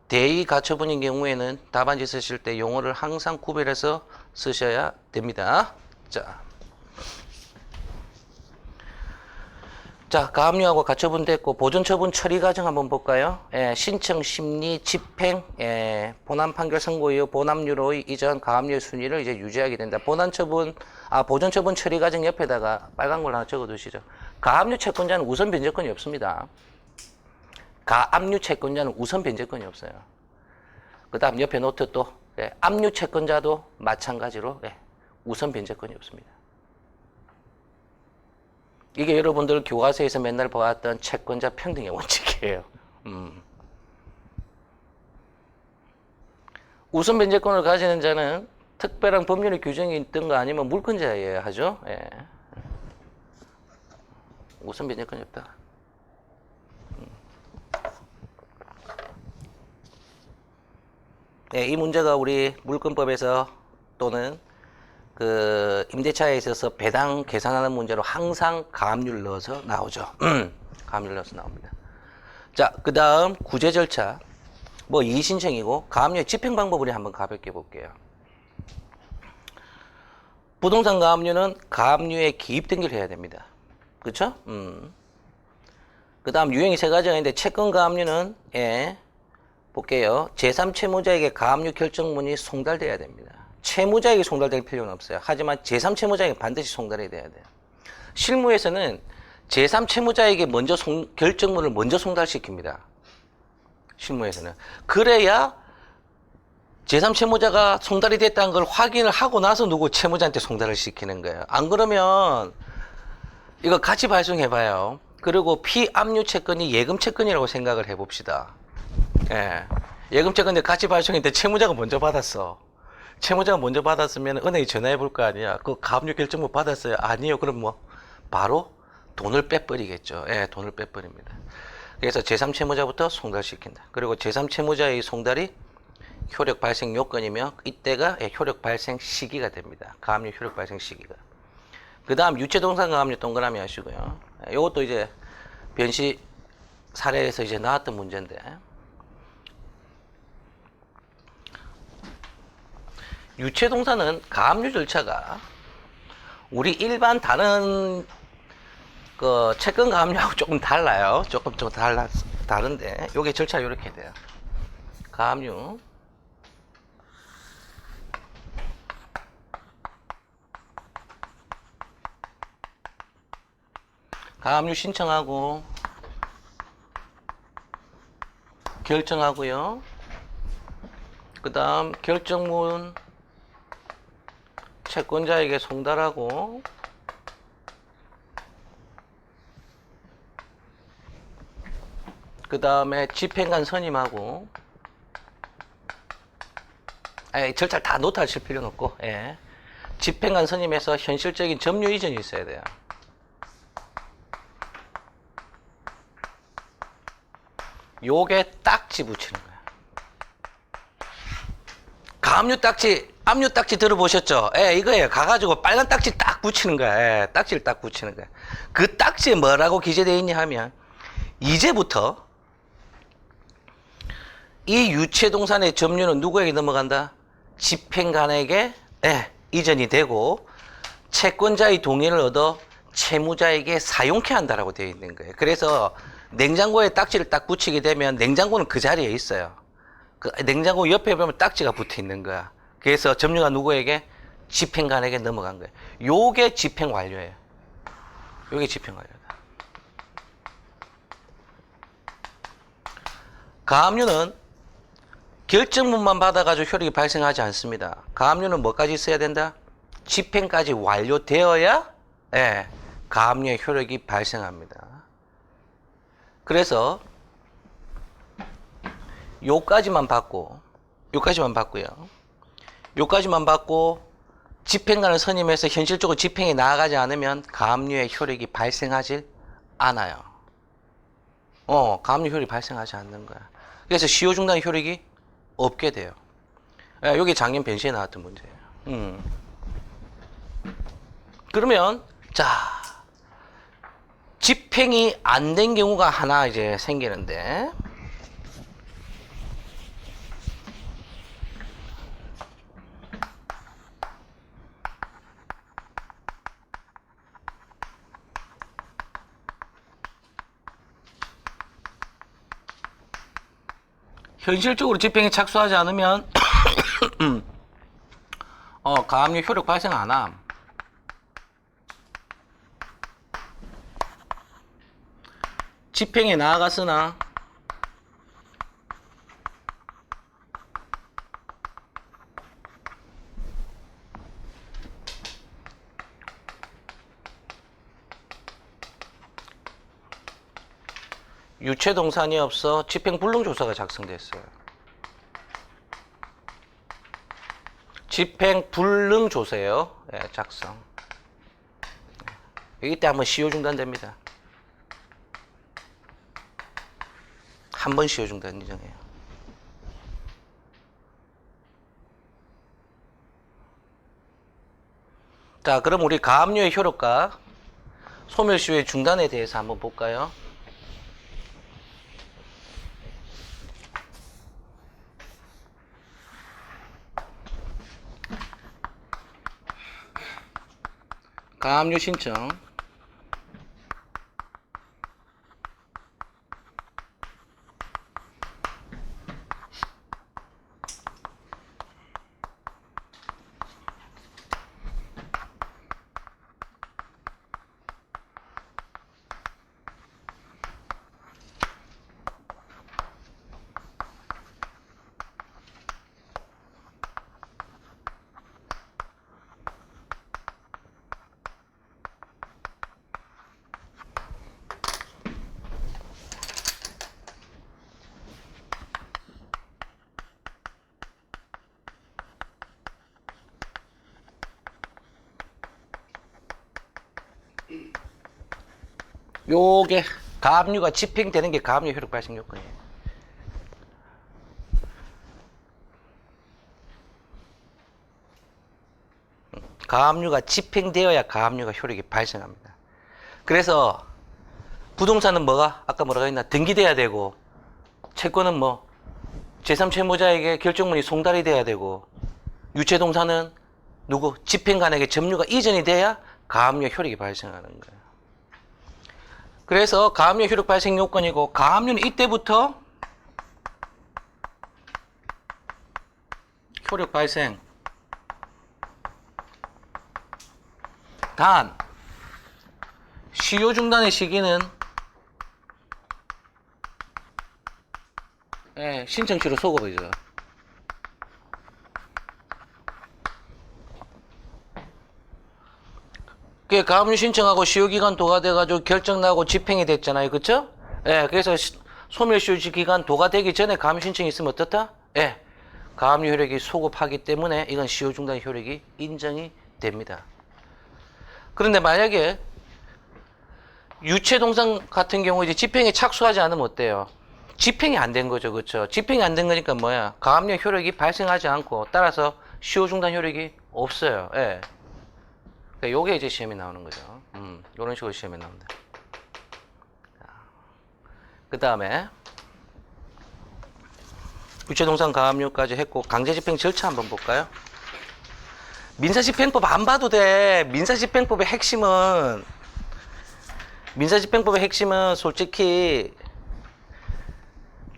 대의 가처분인 경우에는 답안지 쓰실 때 용어를 항상 구별해서 쓰셔야 됩니다. 자, 가압류하고 가처분 됐고 보존처분 처리 과정 한번 볼까요? 신청, 심리, 집행, 본안 판결 선고 이후 본압류로의 이전 가압류의 순위를 이제 유지하게 된다. 보존처분 처리 과정 옆에다가 빨간 걸 하나 적어두시죠. 가압류 채권자는 우선 변제권이 없습니다. 가압류 채권자는 우선 변제권이 없어요. 그 다음 옆에 노트 또 압류 채권자도 마찬가지로 우선 변제권이 없습니다. 이게 여러분들 교과서에서 맨날 보았던 채권자 평등의 원칙이에요. 우선 변제권을 가지는 자는 특별한 법률의 규정이 있든가 아니면 물권자여야 하죠. 우선 변제권이 없다. 이 문제가 우리 물권법에서 또는 그 임대차에 있어서 배당 계산하는 문제로 항상 가압류를 넣어서 나오죠. 가압류를 넣어서 나옵니다. 자, 그 다음 구제 절차. 뭐 이의신청이고 가압류의 집행 방법을 한번 가볍게 볼게요. 부동산 가압류는 가압류에 기입 등기를 해야 됩니다. 그쵸? 그 다음 유형이 세 가지가 있는데 채권 가압류는 볼게요. 제3채무자에게 가압류 결정문이 송달돼야 됩니다. 채무자에게 송달될 필요는 없어요. 하지만 제3채무자에게 반드시 송달이 돼야 돼요. 실무에서는 제3채무자에게 먼저 결정문을 먼저 송달시킵니다. 실무에서는. 그래야 제3채무자가 송달이 됐다는 걸 확인을 하고 나서 누구 채무자한테 송달을 시키는 거예요. 안 그러면 이거 같이 발송해봐요. 그리고 피압류 채권이 예금 채권이라고 생각을 해봅시다. 예금 채권인데 같이 발송했는데 채무자가 먼저 받았어. 채무자가 먼저 받았으면 은행에 전화해 볼 거 아니야. 그 가압류 결정문 받았어요? 아니요. 그럼 뭐 바로 돈을 빼버리겠죠. 돈을 빼버립니다. 그래서 제3채무자부터 송달시킨다. 그리고 제3채무자의 송달이 효력 발생 요건이며 이때가 효력 발생 시기가 됩니다. 가압류 효력 발생 시기가. 그 다음 유체동산 가압류 동그라미 하시고요. 이것도 이제 변시 사례에서 이제 나왔던 문제인데 유체동산은 가압류 절차가 우리 일반 다른 그 채권 가압류하고 조금 달라요. 조금 다른데 요게 절차가 이렇게 돼요. 가압류 가압류 신청하고 결정하고요. 그 다음 결정문 채권자에게 송달하고 그 다음에 집행관 선임하고 절차를 다 노트하실 필요는 없고 집행관 선임해서 현실적인 점유 이전이 있어야 돼요. 요게 딱지 붙이는 거야. 가압류 딱지, 압류 딱지 들어보셨죠? 이거예요. 가가지고 빨간 딱지 딱 붙이는 거야. 딱지를 딱 붙이는 거야. 그 딱지에 뭐라고 기재되어 있냐 하면, 이제부터 이 유체동산의 점유는 누구에게 넘어간다? 집행관에게 이전이 되고, 채권자의 동의를 얻어 채무자에게 사용케 한다라고 되어 있는 거예요. 그래서 냉장고에 딱지를 딱 붙이게 되면 냉장고는 그 자리에 있어요. 그 냉장고 옆에 보면 딱지가 붙어 있는 거야. 그래서 점유가 누구에게? 집행관에게 넘어간 거예요. 요게 집행 완료예요. 요게 집행 완료다. 가압류는 결정문만 받아가지고 효력이 발생하지 않습니다. 가압류는 뭐까지 있어야 된다? 집행까지 완료되어야 가압류의 효력이 발생합니다. 그래서 요까지만 받고요. 요까지만 받고 집행관을 선임해서 현실적으로 집행이 나아가지 않으면 가압류의 효력이 발생하지 않아요. 가압류 효력이 발생하지 않는 거야. 그래서 시효중단 효력이 없게 돼요. 여기 작년 변시에 나왔던 문제예요. 그러면 자, 집행이 안 된 경우가 하나 이제 생기는데, 현실적으로 집행에 착수하지 않으면 가압류 효력 발생 안 함. 집행에 나아갔으나 유체동산이 없어 집행불능조서가 작성됐어요. 집행불능조서예요. 작성. 이때 한번 시효중단됩니다. 한 번 시효중단 인정해요. 자, 그럼 우리 가압류의 효력과 소멸시효의 중단에 대해서 한번 볼까요? 가압류 신청. 요게 가압류가 집행되는 게 가압류 효력 발생 요건이에요. 가압류가 집행되어야 가압류가 효력이 발생합니다. 그래서 부동산은 뭐가 아까 뭐라고 했나? 등기돼야 되고, 채권은 뭐 제3채무자에게 결정문이 송달이 돼야 되고, 유체동산은 누구? 집행관에게 점유가 이전이 돼야 가압류 효력이 발생하는 거예요. 그래서 가압류 효력 발생 요건이고, 가압류는 이때부터 효력 발생. 단 시효 중단의 시기는 신청치로 소급이죠. 그 가압류 신청하고 시효기간 도과돼가지고 결정 나고 집행이 됐잖아요. 그쵸? 그래서 소멸시효 기간 도과되기 전에 가압류 신청이 있으면 어떻다? 가압류 효력이 소급하기 때문에 이건 시효 중단 효력이 인정이 됩니다. 그런데 만약에 유체동상 같은 경우 이제 집행에 착수하지 않으면 어때요? 집행이 안 된 거죠. 그쵸? 집행이 안 된 거니까 뭐야? 가압류 효력이 발생하지 않고 따라서 시효 중단 효력이 없어요. 그러니까 요게 이제 시험에 나오는 거죠. 요런 식으로 시험에 나옵니다. 그 다음에 유체동상 가압류까지 했고 강제집행 절차 한번 볼까요? 민사집행법 안 봐도 돼. 민사집행법의 핵심은 솔직히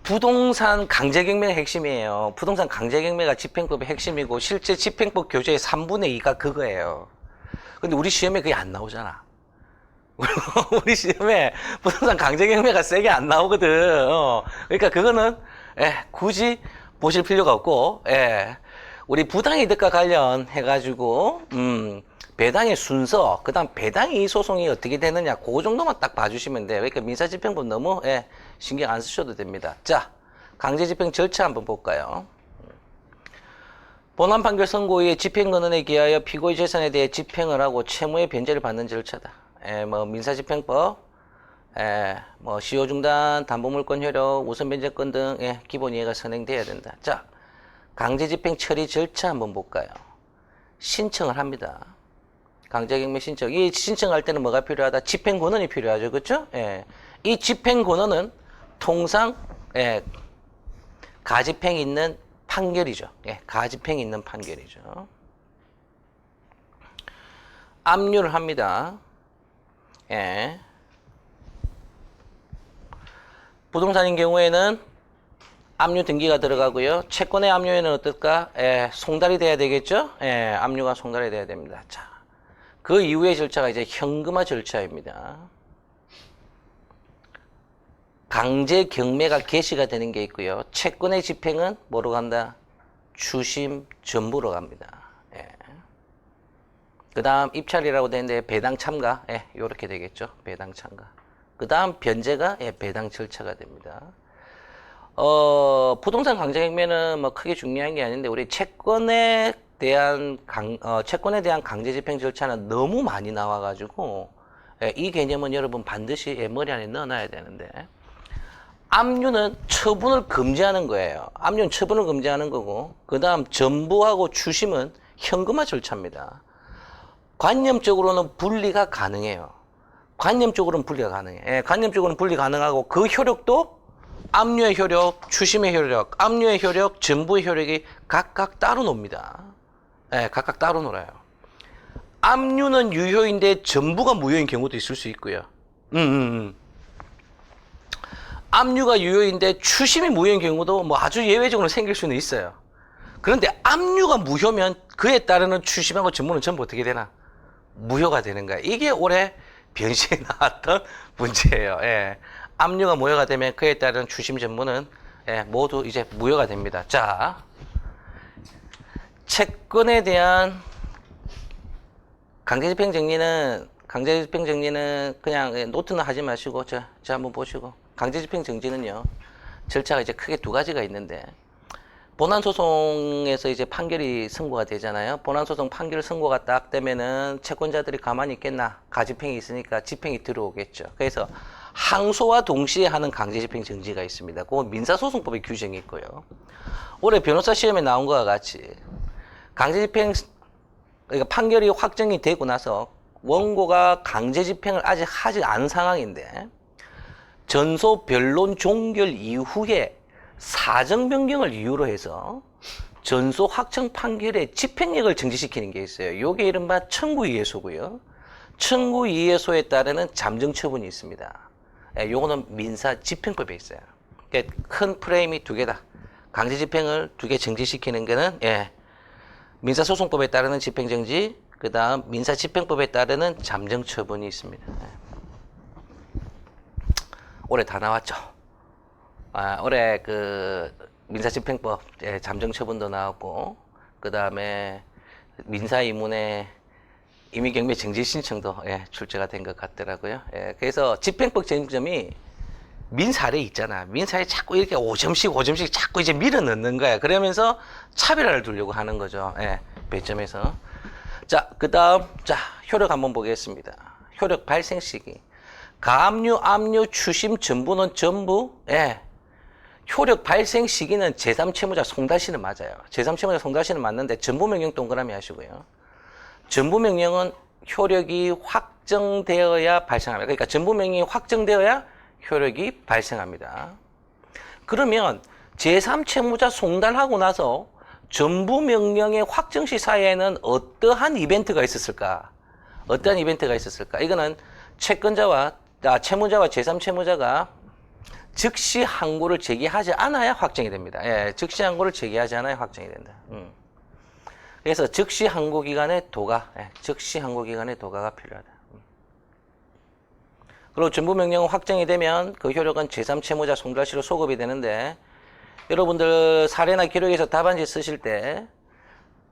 부동산 강제경매가 핵심이에요. 부동산 강제경매가 집행법의 핵심이고 실제 집행법 교재의 3분의 2가 그거예요. 근데 우리 시험에 그게 안 나오잖아. 우리 시험에 부동산 강제경매가 세게 안 나오거든. 그러니까 그거는 굳이 보실 필요가 없고, 우리 부당이득과 관련해가지고 배당의 순서, 그 다음 배당이익 소송이 어떻게 되느냐, 그 정도만 딱 봐주시면 돼요. 그러니까 민사집행법 너무 신경 안 쓰셔도 됩니다. 자, 강제집행 절차 한번 볼까요? 본안 판결 선고 후에 집행권한에 기하여 피고의 재산에 대해 집행을 하고 채무의 변제를 받는 절차다. 뭐 민사집행법, 뭐 시효중단, 담보물권 효력, 우선변제권 등 기본 이해가 선행돼야 된다. 자, 강제집행 처리 절차 한번 볼까요? 신청을 합니다. 강제경매 신청. 이 신청할 때는 뭐가 필요하다? 집행권한이 필요하죠. 그렇죠? 이 집행권한은 통상 가집행 있는 판결이죠. 가집행 있는 판결이죠. 압류를 합니다. 부동산인 경우에는 압류 등기가 들어가고요. 채권의 압류에는 어떨까? 송달이 돼야 되겠죠? 압류가 송달이 돼야 됩니다. 자, 그 이후의 절차가 이제 현금화 절차입니다. 강제 경매가 개시가 되는 게 있고요. 채권의 집행은 뭐로 간다? 추심 전부로 갑니다. 그 다음 입찰이라고 되는데 배당 참가, 요렇게 되겠죠. 배당 참가. 그 다음 변제가 배당 절차가 됩니다. 부동산 강제 경매는 뭐 크게 중요한 게 아닌데 우리 채권에 대한 강제 집행 절차는 너무 많이 나와가지고 이 개념은 여러분 반드시 머리 안에 넣어놔야 되는데. 압류는 처분을 금지하는 거예요. 압류는 처분을 금지하는 거고, 그 다음 전부하고 추심은 현금화 절차입니다. 관념적으로는 분리가 가능해요. 관념적으로는 분리가 가능해. 관념적으로는 분리 가능하고 그 효력도 압류의 효력, 추심의 효력, 압류의 효력, 전부의 효력이 각각 따로 놉니다. 각각 따로 놀아요. 압류는 유효인데 전부가 무효인 경우도 있을 수 있고요. 압류가 유효인데 추심이 무효인 경우도 뭐 아주 예외적으로 생길 수는 있어요. 그런데 압류가 무효면 그에 따르는 추심하고 전부는 전부 어떻게 되나? 무효가 되는 거야. 이게 올해 변시에 나왔던 문제예요. 압류가 무효가 되면 그에 따른 추심 전부는 모두 이제 무효가 됩니다. 자, 채권에 대한 강제집행 정리는 그냥 노트는 하지 마시고 자 한번 보시고. 강제집행 정지는요, 절차가 이제 크게 두 가지가 있는데, 본안소송에서 이제 판결이 선고가 되잖아요. 본안소송 판결 선고가 딱 되면은 채권자들이 가만히 있겠나? 가집행이 있으니까 집행이 들어오겠죠. 그래서 항소와 동시에 하는 강제집행 정지가 있습니다. 그건 민사소송법의 규정이 있고요. 올해 변호사 시험에 나온 것과 같이 강제집행, 그러니까 판결이 확정이 되고 나서 원고가 강제집행을 아직 하지 않은 상황인데, 전소 변론 종결 이후에 사정 변경을 이유로 해서 전소 확정 판결의 집행력을 정지시키는 게 있어요. 요게 이른바 청구이해소고요. 청구이해소에 따르는 잠정 처분이 있습니다. 요거는 민사집행법에 있어요. 그러니까 큰 프레임이 두 개다. 강제 집행을 두 개 정지시키는 거는 민사소송법에 따르는 집행정지, 그 다음 민사집행법에 따르는 잠정 처분이 있습니다. 올해 다 나왔죠. 올해 그 민사집행법 잠정처분도 나왔고, 그 다음에 민사이문에 임의경매 정지 신청도 출제가 된 것 같더라고요. 그래서 집행법 쟁점이 민사례 있잖아. 민사에 자꾸 이렇게 5점씩 자꾸 이제 밀어 넣는 거야. 그러면서 차별화를 두려고 하는 거죠. 배점에서. 자, 그 다음, 자, 효력 한번 보겠습니다. 효력 발생 시기. 가압류, 압류, 추심, 전부는 전부, 효력 발생 시기는 제3채무자 송달시는 맞아요. 제3채무자 송달시는 맞는데 전부명령 동그라미 하시고요. 전부명령은 효력이 확정되어야 발생합니다. 그러니까 전부명령이 확정되어야 효력이 발생합니다. 그러면 제3채무자 송달하고 나서 전부명령의 확정시 사이에는 어떠한 이벤트가 있었을까? 어떠한 이벤트가 있었을까? 이거는 채권자와 채무자와 제3채무자가 즉시 항고를 제기하지 않아야 확정이 됩니다. 즉시 항고를 제기하지 않아야 확정이 된다. 그래서 즉시 항고 기간의 도가, 즉시 항고 기간의 도가가 필요하다. 그리고 전부명령은 확정이 되면 그 효력은 제3채무자 송달시로 소급이 되는데, 여러분들 사례나 기록에서 답안지 쓰실 때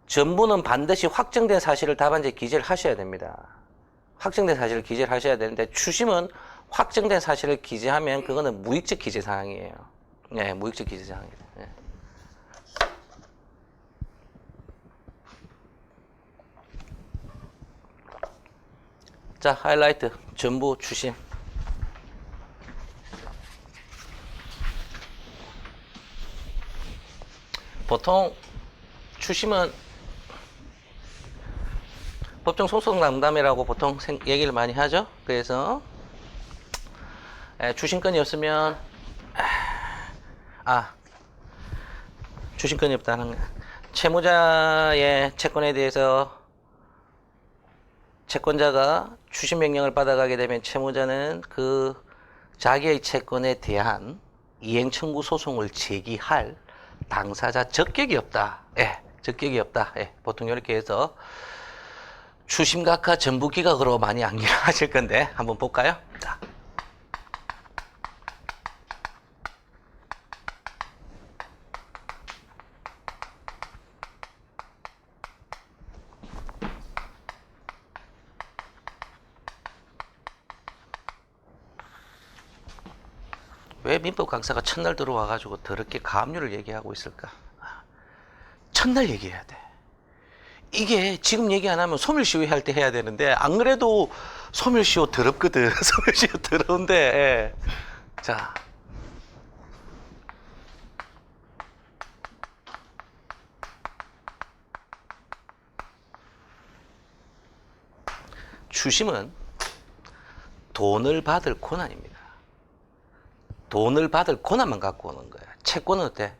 전부는 반드시 확정된 사실을 답안지에 기재를 하셔야 됩니다. 확정된 사실을 기재를 하셔야 되는데, 추심은 확정된 사실을 기재하면 그거는 무익적 기재사항이에요. 무익적 기재사항입니다. 자, 하이라이트 전부 추심. 보통 추심은 법정 소송 남담이라고 보통 얘기를 많이 하죠. 그래서 추심권이 없으면 추심권이 없다는 채무자의 채권에 대해서 채권자가 추심 명령을 받아가게 되면 채무자는 그 자기의 채권에 대한 이행 청구 소송을 제기할 당사자 적격이 없다. 적격이 없다. 보통 이렇게 해서 추심각하 전부기각으로 많이 암기를 하실 건데 한번 볼까요? 자. 왜 민법 강사가 첫날 들어와가지고 더럽게 가압류를 얘기하고 있을까? 첫날 얘기해야 돼. 이게 지금 얘기 안 하면 소멸시효 할 때 해야 되는데, 안 그래도 소멸시효 더럽거든. 소멸시효 더러운데. 자. 추심은 돈을 받을 권한입니다. 돈을 받을 권한만 갖고 오는 거야. 채권은 어때?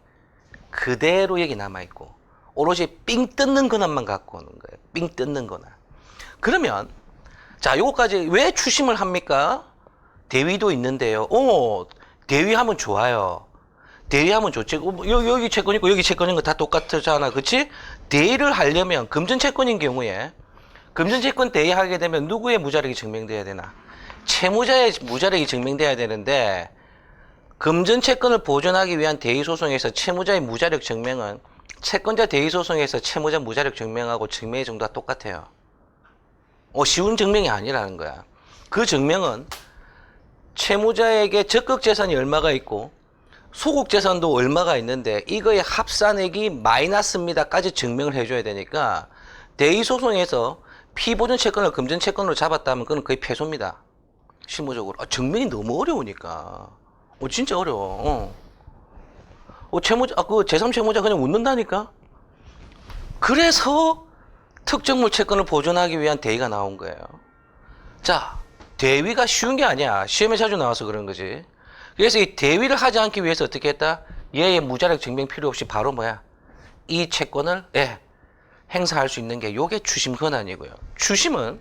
그대로 여기 남아있고, 오로지 삥 뜯는 권한만 갖고 오는 거예요. 삥 뜯는 권한. 그러면, 자, 요거까지 왜 추심을 합니까? 대위도 있는데요. 대위하면 좋아요. 대위하면 좋지. 여기 채권 있고, 여기 채권 있는 거 다 똑같잖아. 그치? 대위를 하려면, 금전채권인 경우에, 금전채권 대위하게 되면 누구의 무자력이 증명돼야 되나? 채무자의 무자력이 증명돼야 되는데, 금전채권을 보존하기 위한 대위소송에서 채무자의 무자력 증명은 채권자 대위소송에서 채무자 무자력 증명하고 증명의 정도가 똑같아요. 쉬운 증명이 아니라는 거야. 그 증명은 채무자에게 적극재산이 얼마가 있고 소극재산도 얼마가 있는데 이거의 합산액이 마이너스입니다까지 증명을 해줘야 되니까, 대위소송에서 피보존채권을 금전채권으로 잡았다면 그건 거의 패소입니다. 실무적으로. 증명이 너무 어려우니까. 진짜 어려워. 채무자, 그 제3채무자 그냥 웃는다니까? 그래서 특정물 채권을 보존하기 위한 대위가 나온 거예요. 자, 대위가 쉬운 게 아니야. 시험에 자주 나와서 그런 거지. 그래서 이 대위를 하지 않기 위해서 어떻게 했다? 얘의 무자력 증명 필요 없이 바로 뭐야? 이 채권을, 행사할 수 있는 게 요게 추심 권한이고요. 추심은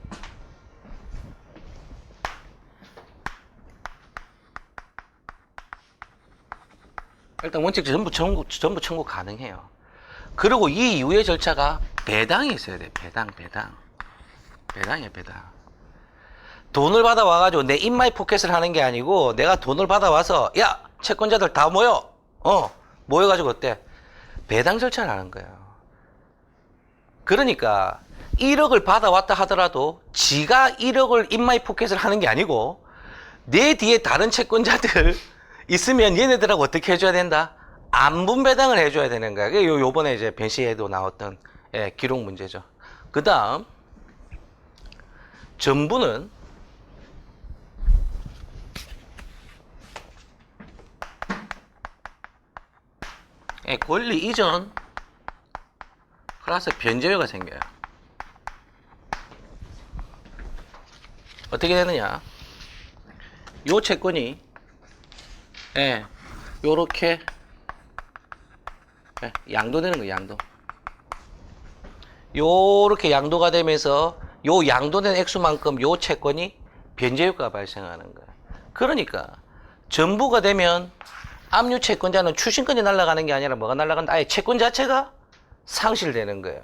일단 원칙 전부 청구 가능해요. 그리고 이 이후의 절차가 배당이 있어야 돼. 배당이에요, 배당. 돈을 받아와가지고 내 인마이 포켓을 하는 게 아니고 내가 돈을 받아와서 야 채권자들 다 모여 모여가지고 어때 배당 절차를 하는 거예요. 그러니까 1억을 받아왔다 하더라도 지가 1억을 인마이 포켓을 하는 게 아니고 내 뒤에 다른 채권자들 있으면 얘네들하고 어떻게 해줘야 된다? 안분 배당을 해줘야 되는 거야. 그게 요번에 이제 변시에도 나왔던 기록 문제죠. 그 다음 전부는 권리 이전 플러스 변제료가 생겨요. 어떻게 되느냐? 요 채권이 요렇게 양도되는 거예요. 양도. 요렇게 양도가 되면서 요 양도된 액수만큼 요 채권이 변제효과가 발생하는 거예요. 그러니까 전부가 되면 압류 채권자는 추심권이 날아가는 게 아니라 뭐가 날아간다? 아예 채권 자체가 상실되는 거예요.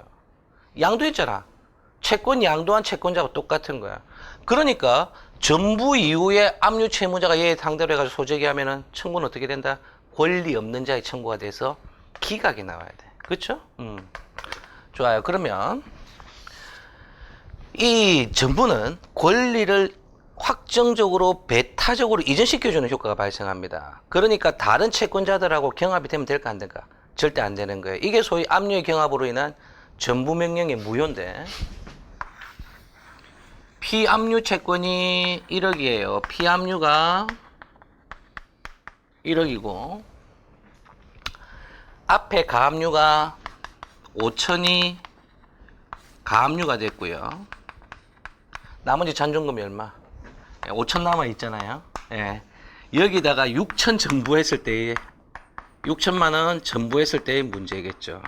양도했잖아. 채권 양도한 채권자하고 똑같은 거야. 그러니까 전부 이후에 압류 채무자가 얘 상대로 해가지고 소재기 하면은 청구는 어떻게 된다? 권리 없는 자의 청구가 돼서 기각이 나와야 돼. 그렇죠? 좋아요. 그러면 이 전부는 권리를 확정적으로 배타적으로 이전시켜주는 효과가 발생합니다. 그러니까 다른 채권자들하고 경합이 되면 될까 안 될까? 절대 안 되는 거예요. 이게 소위 압류의 경합으로 인한 전부 명령의 무효인데 피압류 채권이 1억이에요. 피압류가 1억이고 앞에 가압류가 5천이 가압류가 됐고요. 나머지 잔존금이 얼마? 5천 남아 있잖아요. 여기다가 6천 전부했을 때의 6천만 원 전부했을 때의 문제겠죠.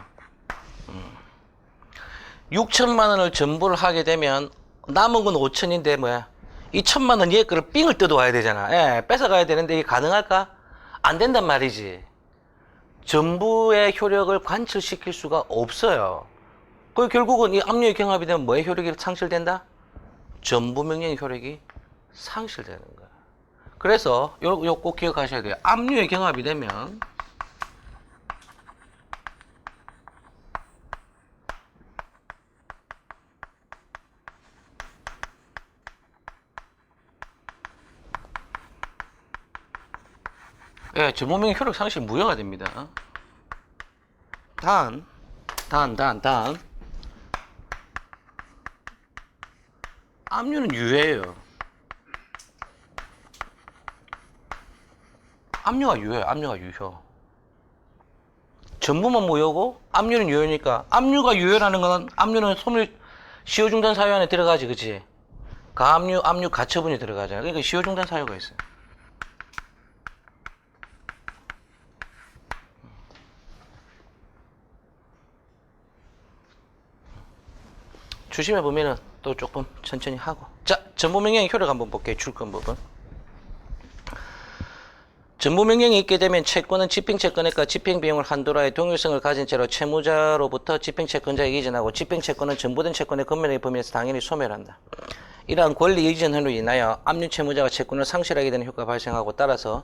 6천만 원을 전부를 하게 되면 남은 건 5천인데 뭐야? 이 1천만 원 얘 거를 삥을 뜯어와야 되잖아. 뺏어가야 되는데 이게 가능할까? 안 된단 말이지. 전부의 효력을 관철시킬 수가 없어요. 그 결국은 이 압류의 경합이 되면 뭐의 효력이 상실된다? 전부 명령의 효력이 상실되는 거야. 그래서 요거 꼭 기억하셔야 돼요. 압류의 경합이 되면 전부 명령 효력 상실 무효가 됩니다. 단 압류는 유예예요. 압류가 유예예요. 압류가 유효. 전부만 무효고 압류는 유효니까 압류가 유효라는 건 압류는 소멸 시효중단 사유 안에 들어가지, 그치? 가압류, 압류, 가처분이 들어가잖아. 그러니까 시효중단 사유가 있어요. 주심해 보면은 또 조금 천천히 하고. 자, 전부명령의 효력 한번 볼게요. 줄건 부분. 전부명령이 있게 되면 채권은 집행채권액과 집행비용을 한도로 하여 동일성을 가진 채로 채무자로부터 집행채권자에게 이전하고 집행채권은 전부된 채권의 금면의 범위에서 당연히 소멸한다. 이러한 권리 이전으로 인하여 압류채무자가 채권을 상실하게 되는 효과가 발생하고 따라서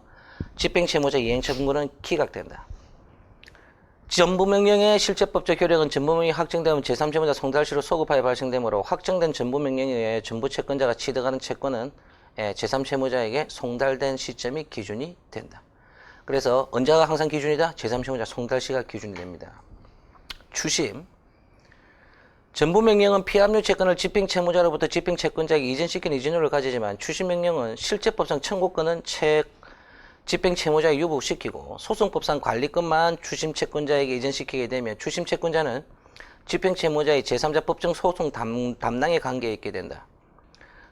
집행채무자 이행청구는 기각된다. 전부명령의 실제법적 효력은 전부명령이 확정되면 제3채무자 송달시로 소급하여 발생되므로 확정된 전부명령에 의해 전부채권자가 취득하는 채권은 제3채무자에게 송달된 시점이 기준이 된다. 그래서 언제가 항상 기준이다? 제3채무자 송달시가 기준이 됩니다. 추심. 전부명령은 피압류 채권을 집행채무자로부터 집행채권자에게 이전시킨 이전료를 가지지만 추심명령은 실제법상 청구권은 집행채무자에 유복시키고 소송법상 관리권만 추심채권자에게 이전시키게 되면 추심채권자는 집행채무자의 제3자 법정 소송 담당의 관계에 있게 된다.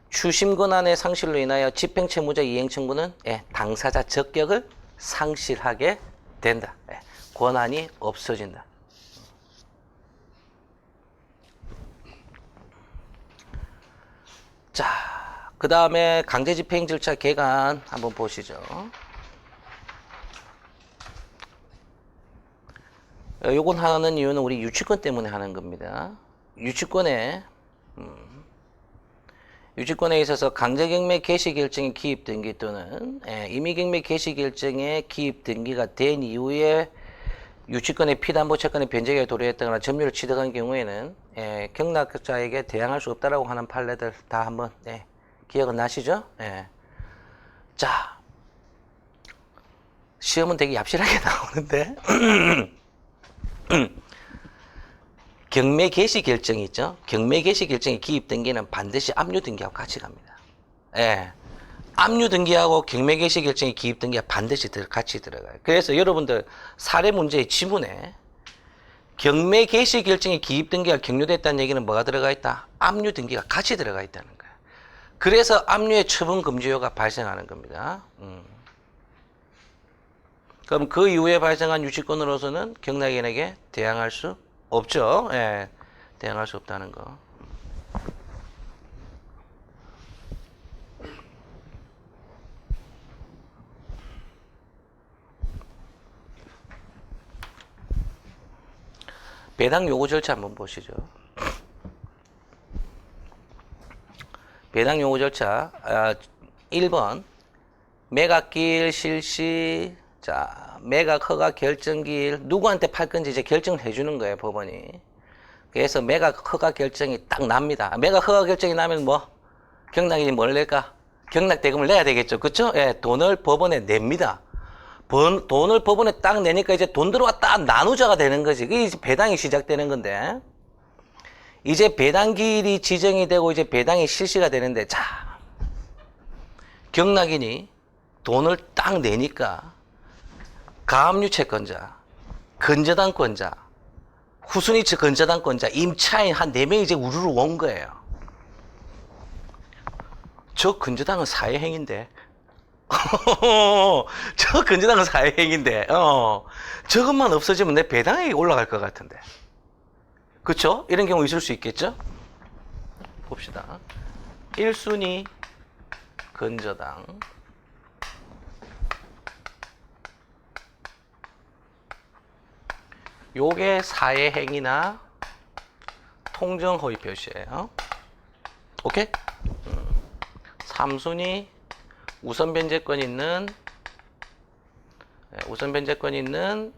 추심권한의 상실로 인하여 집행채무자 이행청구는 당사자 적격을 상실하게 된다. 권한이 없어진다. 자, 그 다음에 강제집행 절차 개간 한번 보시죠. 요건 하는 이유는 우리 유치권 때문에 하는 겁니다. 유치권에 유치권에 있어서 강제경매 개시 결정의 기입 등기 또는 임의경매 개시 결정의 기입 등기가 된 이후에 유치권의 피담보 채권의 변제에 도래했다거나 점유를 취득한 경우에는 경락자에게 대항할 수 없다라고 하는 판례들 다 한번 기억은 나시죠? 자, 시험은 되게 얍실하게 나오는데 경매 개시 결정이 있죠. 경매 개시 결정의 기입 등기는 반드시 압류 등기하고 같이 갑니다. 압류 등기하고 경매 개시 결정의 기입 등기가 반드시 같이 들어가요. 그래서 여러분들 사례 문제의 지문에 경매 개시 결정의 기입 등기가 격려됐다는 얘기는 뭐가 들어가 있다? 압류 등기가 같이 들어가 있다는 거예요. 그래서 압류의 처분 금지효가 발생하는 겁니다. 그럼 그 이후에 발생한 유치권으로서는 경락인에게 대항할 수 없죠. 대항할 수 없다는 거. 배당 요구 절차 한번 보시죠. 배당 요구 절차 1번 매각기일 실시. 자, 매각 허가 결정기일 누구한테 팔 건지 이제 결정을 해주는 거예요, 법원이. 그래서 매각 허가 결정이 딱 납니다. 매각 허가 결정이 나면 뭐 경락인이 뭘 낼까? 경락 대금을 내야 되겠죠, 그렇죠? 돈을 법원에 냅니다. 돈을 법원에 딱 내니까 이제 돈 들어왔다 나누자가 되는 거지. 이제 배당이 시작되는 건데, 이제 배당기일이 지정이 되고 이제 배당이 실시가 되는데, 자, 경락인이 돈을 딱 내니까 가압류 채권자, 건저당권자, 후순위 건저당권자, 임차인 한 4명이 이제 우르르 온 거예요. 저 건저당은 사회행위인데. 저 건저당은 사회행위인데. 저것만 없어지면 내 배당액이 올라갈 것 같은데. 그쵸? 이런 경우 있을 수 있겠죠? 봅시다. 1순위 건저당. 요게 사회행위나 통정허위 표시예요. 오케이? 3순위 우선변제권 있는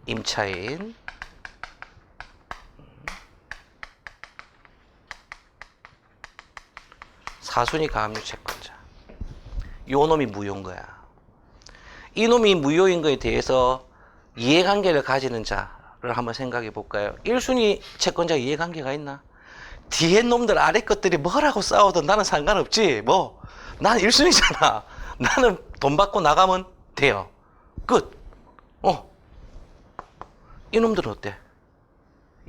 임차인. 4순위 가압류 채권자. 요 놈이 무효인 거야. 이 놈이 무효인 거에 대해서 이해관계를 가지는 자를 한번 생각해 볼까요? 1순위 채권자 이해관계가 있나? 뒤에 놈들 아래 것들이 뭐라고 싸워도 나는 상관없지. 뭐 나는 1순위잖아. 나는 돈 받고 나가면 돼요. 끝. 이놈들은 어때?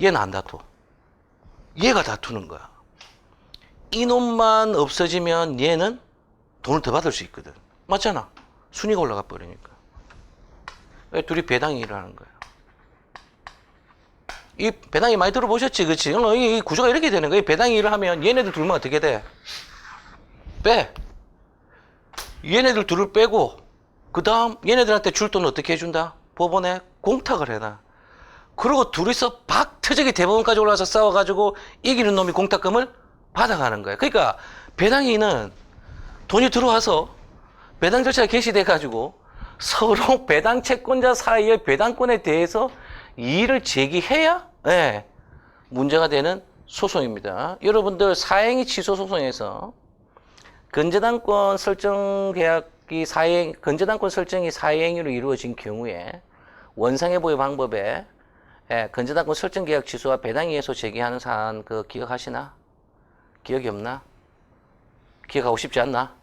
얘는 안 다투. 얘가 다투는 거야. 이놈만 없어지면 얘는 돈을 더 받을 수 있거든. 맞잖아. 순위가 올라가 버리니까. 둘이 배당이 일어나는 거야. 이 배당이 많이 들어보셨지, 그치? 이 구조가 이렇게 되는 거야. 배당이 일을 하면 얘네들 둘만 어떻게 돼? 빼. 얘네들 둘을 빼고, 그 다음 얘네들한테 줄 돈을 어떻게 해준다? 법원에 공탁을 해놔. 그리고 둘이서 박터지게 대법원까지 올라와서 싸워가지고 이기는 놈이 공탁금을 받아가는 거야. 그러니까 배당인은 돈이 들어와서 배당 절차가 개시돼가지고 서로 배당 채권자 사이의 배당권에 대해서 이의를 제기해야 문제가 되는 소송입니다. 여러분들 사행위 취소 소송에서 건저당권 설정 계약이 건저당권 설정이 사행위로 이루어진 경우에 원상회복의 방법에 건저당권 설정 계약 취소와 배당위에서 제기하는 사안 그 기억하시나? 기억이 없나? 기억하고 싶지 않나?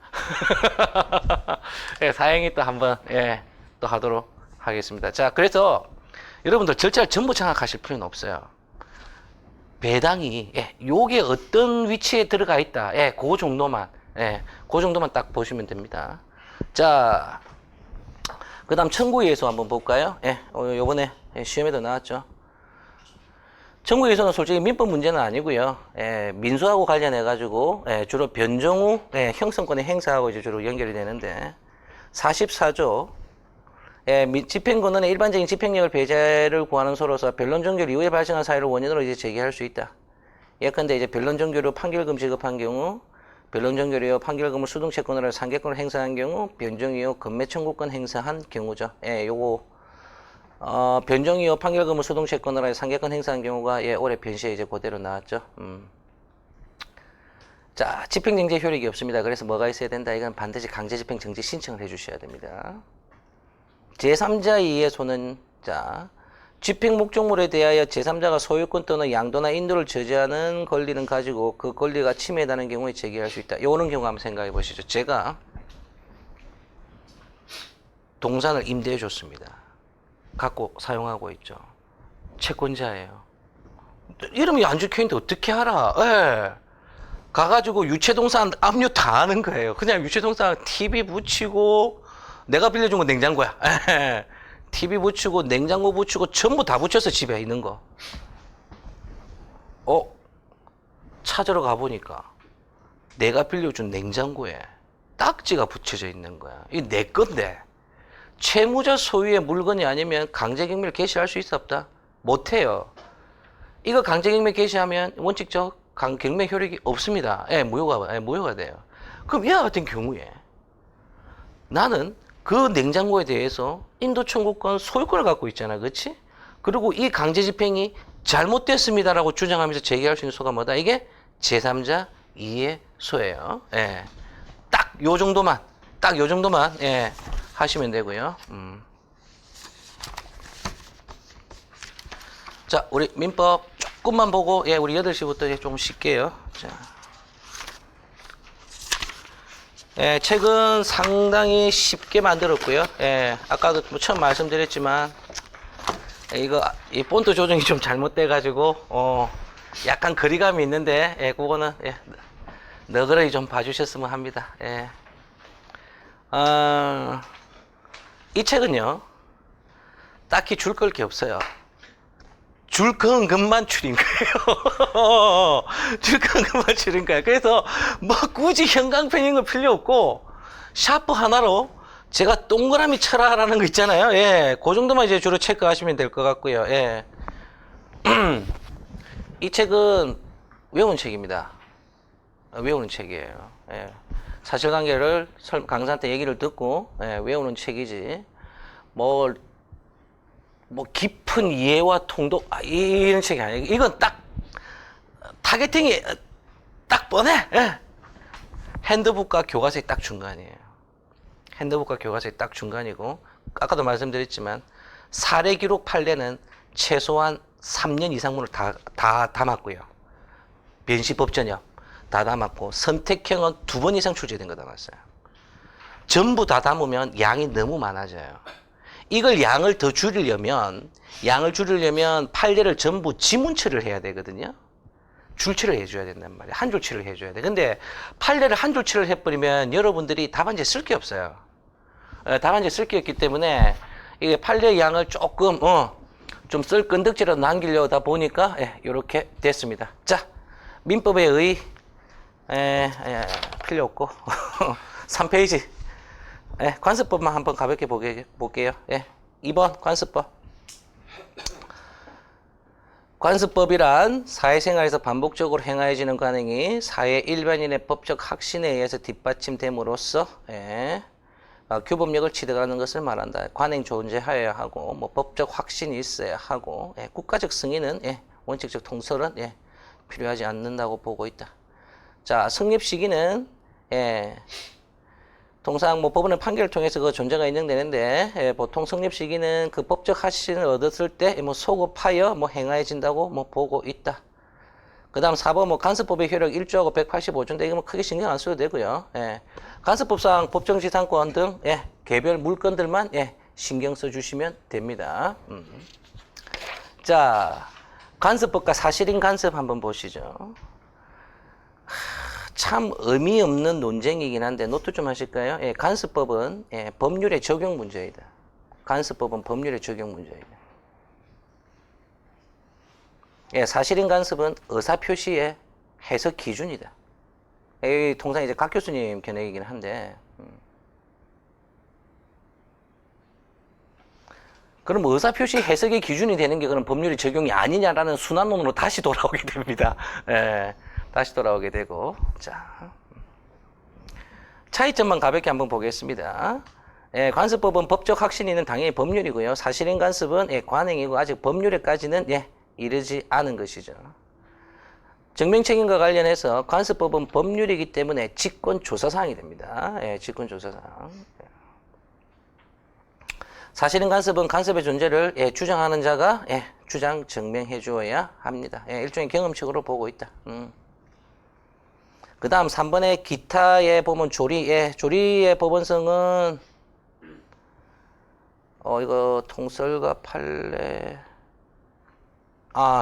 사행위 또 한번 또 하도록 하겠습니다. 자, 그래서 여러분들 절차를 전부 장악하실 필요는 없어요. 배당이 요게 어떤 위치에 들어가 있다. 그 정도만 그 정도만 딱 보시면 됩니다. 자, 그 다음 청구이해소 한번 볼까요? 요번에 시험에도 나왔죠. 청구이해소는 솔직히 민법 문제는 아니고요. 민소하고 관련해가지고 주로 변정 후 형성권의 행사하고 이제 주로 연결이 되는데 44조 집행권은 일반적인 집행력을 배제를 구하는 소로서 변론 종결 이후에 발생한 사유를 원인으로 이제 제기할 수 있다. 예컨대 이제 변론 종결 후 판결금 지급한 경우 변론전결이요 판결금을 수등채권으로 상계권을 행사한 경우, 변정이요 건매청구권 행사한 경우죠. 예, 요거 변정이요 판결금을 수등채권으로 상계권 행사한 경우가 예, 올해 변시에 이제 그대로 나왔죠. 자, 집행정지 효력이 없습니다. 그래서 뭐가 있어야 된다? 이건 반드시 강제집행정지 신청을 해주셔야 됩니다. 제3자 이해소는 자 집행 목적물에 대하여 제3자가 소유권 또는 양도나 인도를 저지하는 권리는 가지고 그 권리가 침해되는 경우에 제기할 수 있다. 요런 경우 한번 생각해 보시죠. 제가 동산을 임대해 줬습니다. 갖고 사용하고 있죠. 채권자예요. 이름이 안 적혀있는데 어떻게 알아? 예. 가가지고 유체동산 압류 다 하는 거예요. 그냥 유체동산 TV 붙이고 내가 빌려준 건 냉장고야. 예. TV 붙이고 냉장고 붙이고 전부 다 붙여서 집에 있는 거. 찾으러 가보니까 내가 빌려준 냉장고에 딱지가 붙여져 있는 거야. 이게 내 건데 채무자 소유의 물건이 아니면 강제경매를 개시할 수 있어 없다? 못해요. 이거 강제경매 개시하면 원칙적 경매 효력이 없습니다. 예, 무효가 돼요. 그럼 이와 같은 경우에 나는 그 냉장고에 대해서 인도 청구권 소유권을 갖고 있잖아. 그렇지? 그리고 이 강제 집행이 잘못됐습니다라고 주장하면서 제기할 수 있는 소가 뭐다? 이게 제3자 이해소예요. 예. 딱 요 정도만 예, 하시면 되고요. 자, 우리 민법 조금만 보고 예, 우리 8시부터 좀 쉴게요. 자. 예, 책은 상당히 쉽게 만들었고요. 예, 아까도 뭐 처음 말씀드렸지만 이 폰트 조정이 좀 잘못돼가지고 약간 거리감이 있는데 예, 그거는 예, 너그러이 좀 봐주셨으면 합니다. 예. 이 책은요 딱히 줄 걸 게 없어요. 줄 건 것만 줄인 거예요. 줄 건 것만 줄인 거야. 그래서 뭐 굳이 형광펜인 거 필요 없고 샤프 하나로 제가 동그라미 쳐라라는 거 있잖아요. 예, 그 정도만 이제 주로 체크하시면 될 것 같고요. 예. 이 책은 외우는 책입니다. 외우는 책이에요. 예. 사실관계를 강사한테 얘기를 듣고 예, 외우는 책이지 뭐 깊은 이해와 통독 이런 책이 아니에요. 이건 딱 타겟팅이 딱 뻔해. 예. 핸드북과 교과서의 딱 중간이에요. 핸드북과 교과서의 딱 중간이고 아까도 말씀드렸지만 사례 기록 판례는 최소한 3년 이상분을 다 담았고요. 변시법전협 다 담았고 선택형은 2번 이상 출제된 거 담았어요. 전부 다 담으면 양이 너무 많아져요. 이걸 양을 더 줄이려면 판례를 전부 지문처리를 해야 되거든요. 줄치를 해줘야 된단 말이에요. 한 줄치를 해줘야 돼. 근데 판례를 한 줄치를 해버리면 여러분들이 답안지에 쓸 게 없어요. 답안지에 쓸 게 없기 때문에 이게 판례 양을 조금 좀 쓸 건덕지라도 남기려다 보니까 이렇게 됐습니다. 자, 민법에 의 필요 없고 3페이지 관습법만 한번 가볍게 볼게요. 2번 관습법. 관습법이란 사회생활에서 반복적으로 행하여지는 관행이 사회 일반인의 법적 확신에 의해서 뒷받침됨으로써 규범력을 취득하는 것을 말한다. 관행 존재하여야 하고 뭐 법적 확신이 있어야 하고 국가적 승인은 원칙적 통설은 필요하지 않는다고 보고 있다. 자, 성립 시기는 통상 뭐 법원의 판결을 통해서 그 존재가 인정되는데 보통 성립 시기는 그 법적 확신을 얻었을 때 뭐 소급하여 뭐 행하여진다고 뭐 보고 있다. 그다음 4번 뭐 간섭법의 효력 1조하고 185조인데 이거 뭐 크게 신경 안 써도 되고요. 간섭법상 법정지상권 등 개별 물건들만 신경 써 주시면 됩니다. 자, 간섭법과 사실인 간섭 한번 보시죠. 참 의미 없는 논쟁이긴 한데 노트 좀 하실까요? 간섭법은 법률의 적용 문제이다. 간섭법은 법률의 적용 문제이다. 사실인 간섭은 의사표시의 해석 기준이다. 통상 이제 각 교수님 견해이긴 한데 그럼 의사표시 해석의 기준이 되는 게 그럼 법률의 적용이 아니냐라는 순환론으로 다시 돌아오게 됩니다. 다시 돌아오게 되고 자 차이점만 가볍게 한번 보겠습니다. 예, 관습법은 법적 확신이는 당연히 법률이고요. 사실인 관습은 예, 관행이고 아직 법률에까지는 예, 이르지 않은 것이죠. 증명책임과 관련해서 관습법은 법률이기 때문에 직권조사사항이 됩니다. 예, 직권조사사항. 사실인 관습은 관습의 존재를 예, 주장하는 자가 예, 주장 증명해 주어야 합니다. 예, 일종의 경험칙으로 보고 있다. 그 다음 3번에 기타에 보면 조리, 예, 조리의 법원성은 이거 통설과 판례,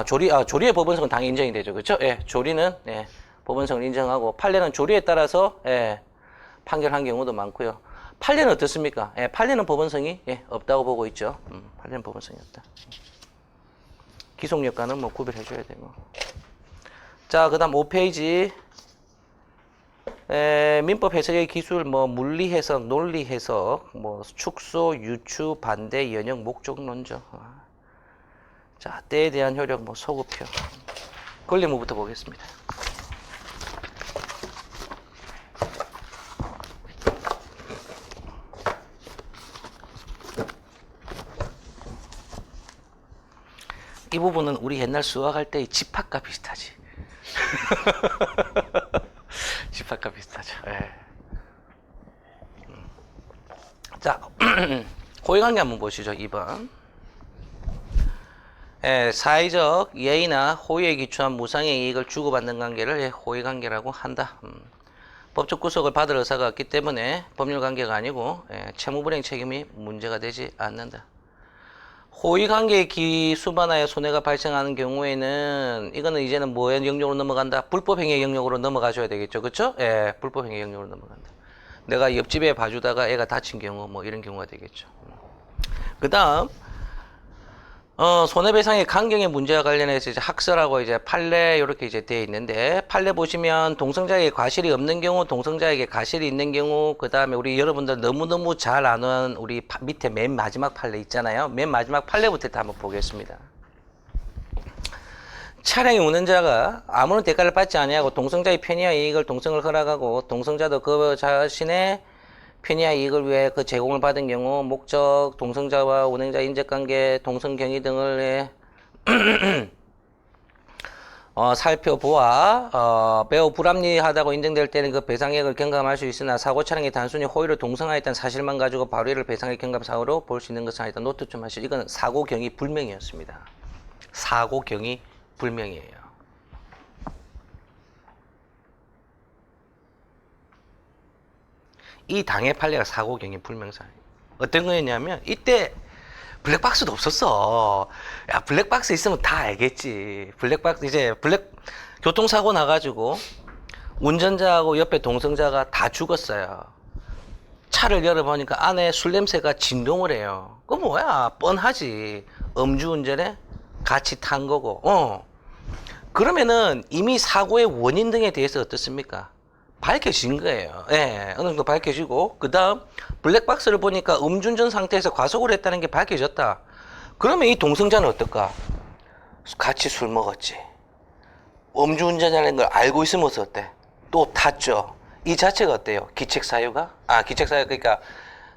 조리의 법원성은 당연히 인정이 되죠. 그렇죠? 예, 조리는 예, 법원성을 인정하고 판례는 조리에 따라서 예, 판결한 경우도 많고요. 판례는 어떻습니까? 예, 판례는 법원성이 예, 없다고 보고 있죠. 판례는 법원성이 없다. 기속력과는 뭐 구별해 줘야 되고. 자, 그다음 5페이지. 민법 해석의 기술, 뭐 물리 해석, 논리 해석, 뭐 축소, 유추, 반대, 연역, 목적론죠. 자, 때에 대한 효력, 뭐 소급표. 권리무부터 보겠습니다. 이 부분은 우리 옛날 수학할 때의 집합과 비슷하지. 집합과 비슷하죠. 예. 자, 호의관계 한번 보시죠. 2번. 예, 사회적 예의나 호의에 기초한 무상의 이익을 주고받는 관계를 예, 호의관계라고 한다. 법적 구속을 받을 의사가 없기 때문에 법률관계가 아니고 예, 채무불이행 책임이 문제가 되지 않는다. 호의관계의 기수반하에 손해가 발생하는 경우에는 이거는 이제는 뭐의 영역으로 넘어간다? 불법행위 영역으로 넘어가셔야 되겠죠. 그렇죠? 예, 불법행위 영역으로 넘어간다. 내가 옆집에 봐주다가 애가 다친 경우 뭐 이런 경우가 되겠죠. 그 다음 손해배상의 강경의 문제와 관련해서 이제 학설하고 이제 판례 이렇게 이제 되어 있는데 판례 보시면 동성자에게 과실이 없는 경우, 동성자에게 과실이 있는 경우, 그 다음에 우리 여러분들 너무너무 잘 아는 우리 밑에 맨 마지막 판례 있잖아요. 맨 마지막 판례부터 일단 한번 보겠습니다. 차량의 운전자가 아무런 대가를 받지 아니하고 동성자의 편의와 이익을 동성을 허락하고 동성자도 그 자신의 편의와 이익을 위해 그 제공을 받은 경우 목적, 동성자와 운행자 인적관계, 동성경위 등을 살펴보아 매우 불합리하다고 인정될 때는 그 배상액을 경감할 수 있으나 사고 차량이 단순히 호의로 동성하였다는 사실만 가지고 바로 이를 배상액 경감 사고로 볼 수 있는 것은 아니다. 노트 좀 하시죠. 이건 사고 경위 불명이었습니다. 사고 경위 불명이에요. 이 당해 판례가 사고 경위 불명사예요. 어떤 거였냐면 이때 블랙박스도 없었어. 야, 블랙박스 있으면 다 알겠지. 블랙박스 이제 교통사고 나가지고 운전자하고 옆에 동성자가 다 죽었어요. 차를 열어보니까 안에 술 냄새가 진동을 해요. 그거 뭐야? 뻔하지. 음주운전에 같이 탄 거고. 그러면은 이미 사고의 원인 등에 대해서 어떻습니까? 밝혀진 거예요. 예, 어느 정도 밝혀지고, 그 다음, 블랙박스를 보니까 음주운전 상태에서 과속을 했다는 게 밝혀졌다. 그러면 이 동성자는 어떨까? 같이 술 먹었지. 음주운전이라는 걸 알고 있으면 어때? 또 탔죠. 이 자체가 어때요? 기책사유가? 그러니까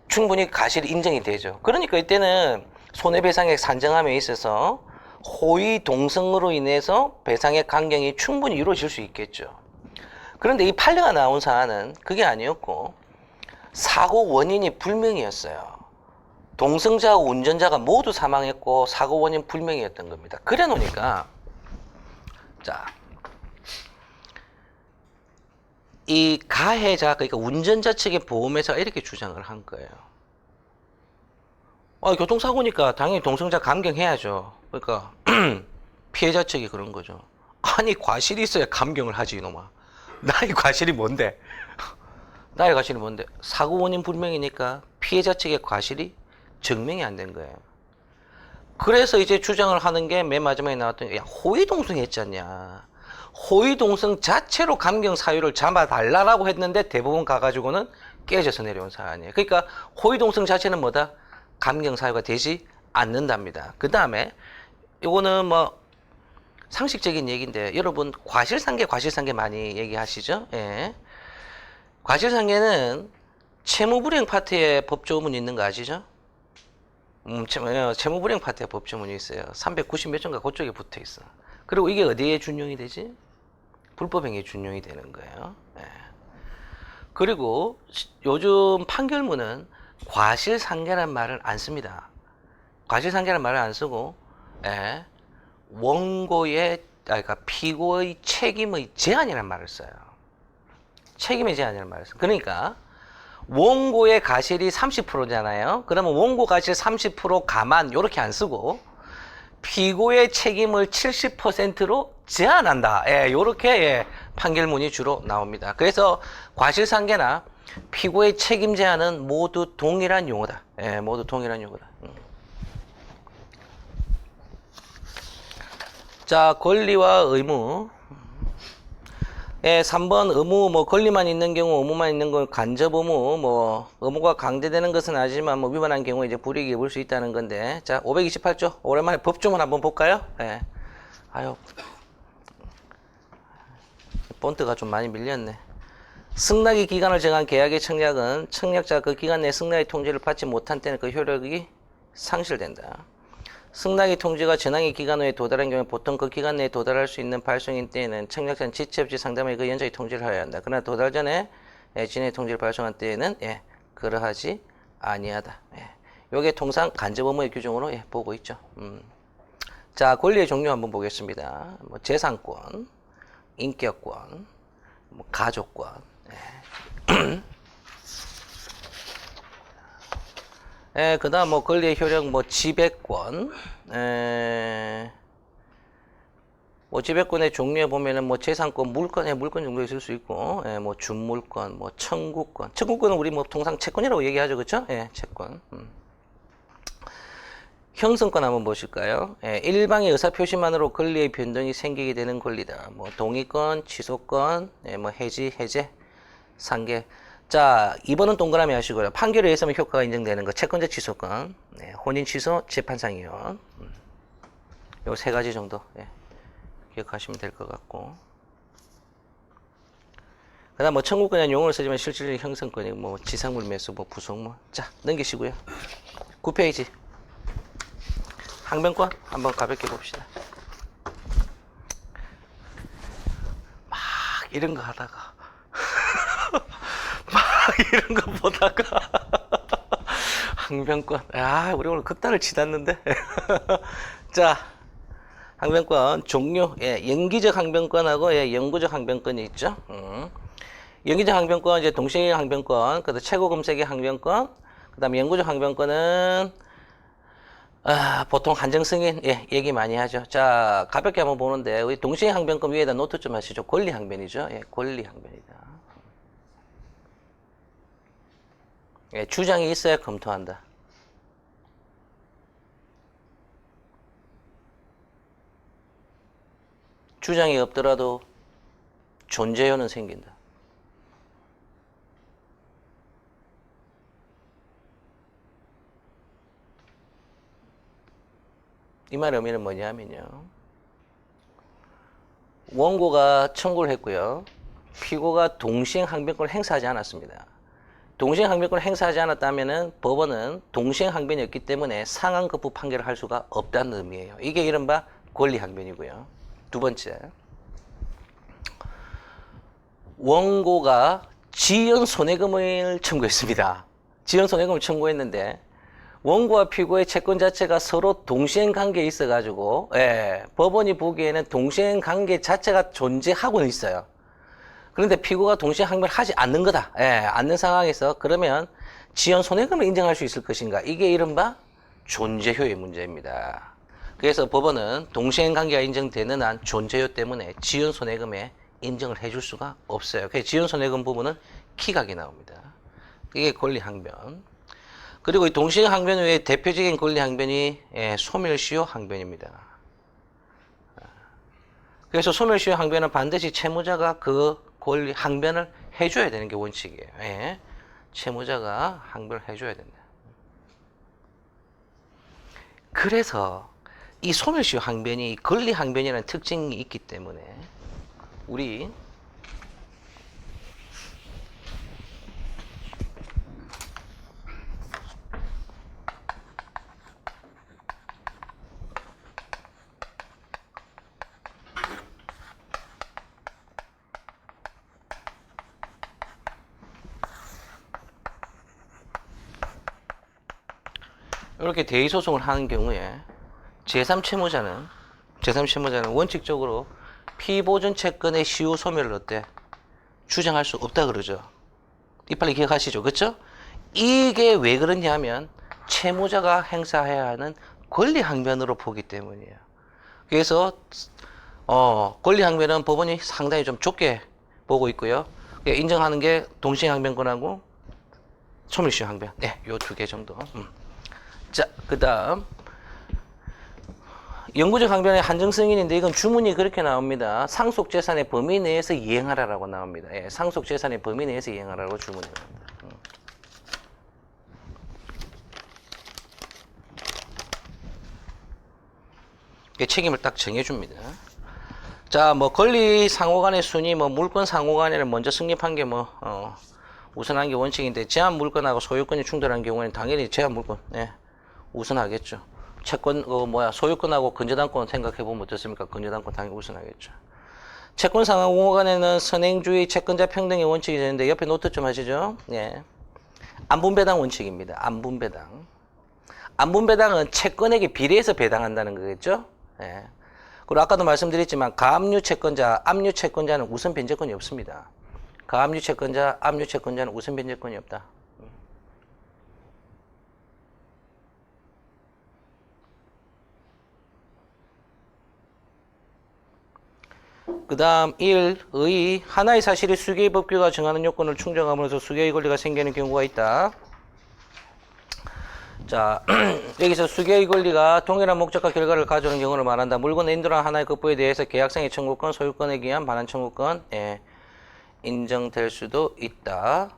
충분히 과실이 인정이 되죠. 그러니까 이때는 손해배상액 산정함에 있어서 호의 동성으로 인해서 배상의 강경이 충분히 이루어질 수 있겠죠. 그런데 이 판례가 나온 사안은 그게 아니었고 사고 원인이 불명이었어요. 동성자하고 운전자가 모두 사망했고 사고 원인 불명이었던 겁니다. 그래 놓으니까 자, 이 가해자 그러니까 운전자 측의 보험회사가 이렇게 주장을 한 거예요. 교통사고니까 당연히 동성자 감경해야죠. 그러니까 피해자 측이 그런 거죠. 아니 과실이 있어야 감경을 하지 이놈아. 나의 과실이 뭔데? 나의 과실이 뭔데? 사고 원인 불명이니까 피해자 측의 과실이 증명이 안 된 거예요. 그래서 이제 주장을 하는 게 맨 마지막에 나왔던 야 호의동성 했지 않냐. 호의동성 자체로 감경 사유를 잡아달라고 했는데 대부분 가가지고는 깨져서 내려온 사안이에요. 그러니까 호의동성 자체는 뭐다? 감경 사유가 되지 않는답니다. 그 다음에 이거는 뭐 상식적인 얘기인데 여러분 과실상계 많이 얘기하시죠? 예. 과실상계는 채무불이행 파트에 법조문이 있는 거 아시죠? 채무불이행 파트에 법조문이 있어요. 390 몇 종가 그쪽에 붙어 있어. 그리고 이게 어디에 준용이 되지? 불법행위에 준용이 되는 거예요. 예. 그리고 요즘 판결문은 과실상계란 말을 안 씁니다. 과실상계란 말을 안 쓰고, 예. 원고의, 그러니까 피고의 책임의 제한이라는 말을 써요. 책임의 제한이라는 말을 써요. 그러니까 원고의 가실이 30%잖아요. 그러면 원고 가실 30% 감안 이렇게 안 쓰고 피고의 책임을 70%로 제한한다. 예, 이렇게 예, 판결문이 주로 나옵니다. 그래서 과실상계나 피고의 책임 제한은 모두 동일한 용어다. 예, 모두 동일한 용어다. 자, 권리와 의무. 예, 3번 의무, 뭐, 권리만 있는 경우, 의무만 있는 건 간접 의무, 뭐, 의무가 강제되는 것은 아니지만, 뭐, 위반한 경우에 이제 불이익이 입을 수 있다는 건데. 자, 528조. 오랜만에 법조문 한번 볼까요? 예. 아유. 폰트가 좀 많이 밀렸네. 승낙의 기간을 정한 계약의 청약은 청약자가 그 기간 내에 승낙의 통지를 받지 못한 때는 그 효력이 상실된다. 승낙의 통지가 전항의 기간 외에 도달한 경우에 보통 그 기간 내에 도달할 수 있는 발송인 때에는 청약자는 지체 없이 상담에 그 연장의 통지를 하여야 한다. 그러나 도달 전에 진행 통지를 발송한 때에는 그러하지 아니하다. 요게 통상 간접 의무의 규정으로 보고 있죠. 자, 권리의 종류 한번 보겠습니다. 뭐 재산권, 인격권, 뭐 가족권. 그 다음 뭐 권리의 효력, 뭐 지배권, 뭐 지배권의 종류에 보면은 뭐 재산권, 물권 정도 있을 수 있고, 뭐 준물권, 뭐 청구권. 청구권은 우리 뭐 통상 채권이라고 얘기하죠, 그렇죠? 채권. 형성권 한번 보실까요? 일방의 의사표시만으로 권리의 변동이 생기게 되는 권리다. 뭐 동의권, 취소권, 뭐 해지, 해제, 상계. 자, 2번은 동그라미 하시고요. 판결에 의해서만 효과가 인정되는 거, 채권자 취소권, 혼인 취소, 재판상의원. 요 세 가지 정도 기억하시면 될 것 같고. 그 다음 뭐 청구권이라는 용어를 쓰지만 실질적인 형성권이 뭐 지상물 매수, 뭐 부속물. 자, 넘기시고요. 9페이지. 항변권 한번 가볍게 봅시다. 막 이런 거 하다가 막 이런 거 보다가 항변권. 우리 오늘 극단을 치닫는데. 자, 항변권 종류. 연기적 항변권하고 영구적 항변권이 있죠. 연기적 항변권 이제 동시행의 항변권, 그다음 최고 금액의 항변권, 그다음에 영구적 항변권은 보통 한정 승인 얘기 많이 하죠. 자, 가볍게 한번 보는데 우리 동시행 항변권 위에다 노트 좀 하시죠. 권리 항변이죠. 권리 항변이다. 주장이 있어야 검토한다. 주장이 없더라도 존재효는 생긴다. 이 말의 의미는 뭐냐면요. 원고가 청구를 했고요. 피고가 동시행 항변권을 행사하지 않았습니다. 동시행 항변권을 행사하지 않았다면 법원은 동시행 항변이었기 때문에 상한급부 판결을 할 수가 없다는 의미예요. 이게 이른바 권리 항변이고요. 두 번째, 원고가 지연 손해금을 청구했습니다. 지연 손해금을 청구했는데 원고와 피고의 채권 자체가 서로 동시행 관계에 있어가지고 법원이 보기에는 동시행 관계 자체가 존재하고는 있어요. 그런데 피고가 동시행 항변을 하지 않는 거다. 않는 상황에서 그러면 지연 손해금을 인정할 수 있을 것인가? 이게 이른바 존재효의 문제입니다. 그래서 법원은 동시행 관계가 인정되는 한 존재효 때문에 지연 손해금에 인정을 해줄 수가 없어요. 그래서 지연 손해금 부분은 기각이 나옵니다. 이게 권리 항변. 그리고 이 동시행 항변 외에 대표적인 권리 항변이 소멸시효 항변입니다. 그래서 소멸시효 항변은 반드시 채무자가 그 권리 항변을 해줘야 되는 게 원칙이에요. 채무자가 항변을 해줘야 된다. 그래서 이 소멸시효 항변이 권리 항변이라는 특징이 있기 때문에 우리 이렇게 대의 소송을 하는 경우에 제3채무자는 원칙적으로 피보존 채권의 시효 소멸을 어때? 주장할 수 없다 그러죠. 이빨리 기억하시죠? 그렇죠? 이게 왜 그러냐면 채무자가 행사해야 하는 권리 항변으로 보기 때문이에요. 그래서 권리 항변은 법원이 상당히 좀 좁게 보고 있고요. 인정하는 게 동시에 항변권하고 소멸시효 항변. 네, 요 두 개 정도. 자, 그다음 영구적 항변의 한정 승인인데 이건 주문이 그렇게 나옵니다. 상속 재산의 범위 내에서 이행하라라고 나옵니다. 예, 상속 재산의 범위 내에서 이행하라고 주문이 나옵니다. 책임을 딱 정해줍니다. 자, 뭐 권리 상호간의 순위, 뭐 물권 상호간에는 먼저 성립한 게 우선한 게 원칙인데 제한 물권하고 소유권이 충돌한 경우에는 당연히 제한 물권 우선하겠죠. 채권 소유권하고 근저당권 생각해 보면 어떻습니까? 근저당권 당연히 우선하겠죠. 채권 상호간에는 선행주의, 채권자 평등의 원칙이 되는데 옆에 노트 좀 하시죠. 예. 안분배당 원칙입니다. 안분배당은 채권액에 비례해서 배당한다는 거겠죠. 예. 그리고 아까도 말씀드렸지만 가압류 채권자, 압류 채권자는 우선 변제권이 없습니다. 가압류 채권자, 압류 채권자는 우선 변제권이 없다. 그 다음 1. 의 하나의 사실이 수개의 법규가 정하는 요건을 충족함으로써 수개의 권리가 생기는 경우가 있다. 자, 여기서 수개의 권리가 동일한 목적과 결과를 가져오는 경우를 말한다. 물건의 인도란 하나의 급부에 대해서 계약상의 청구권, 소유권에 의한 반환 청구권 인정될 수도 있다.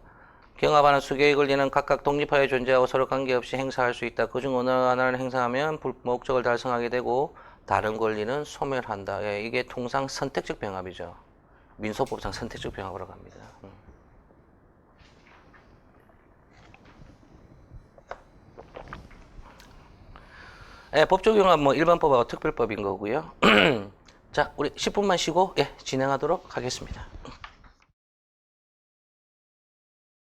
경합하는 수개의 권리는 각각 독립하여 존재하고 서로 관계없이 행사할 수 있다. 그중 어느 하나를 행사하면 목적을 달성하게 되고 다른 권리는 소멸한다. 이게 통상 선택적 병합이죠. 민소법상 선택적 병합으로 갑니다. 법 적용은 일반법하고 특별법인 거고요. 자, 우리 10분만 쉬고 진행하도록 하겠습니다.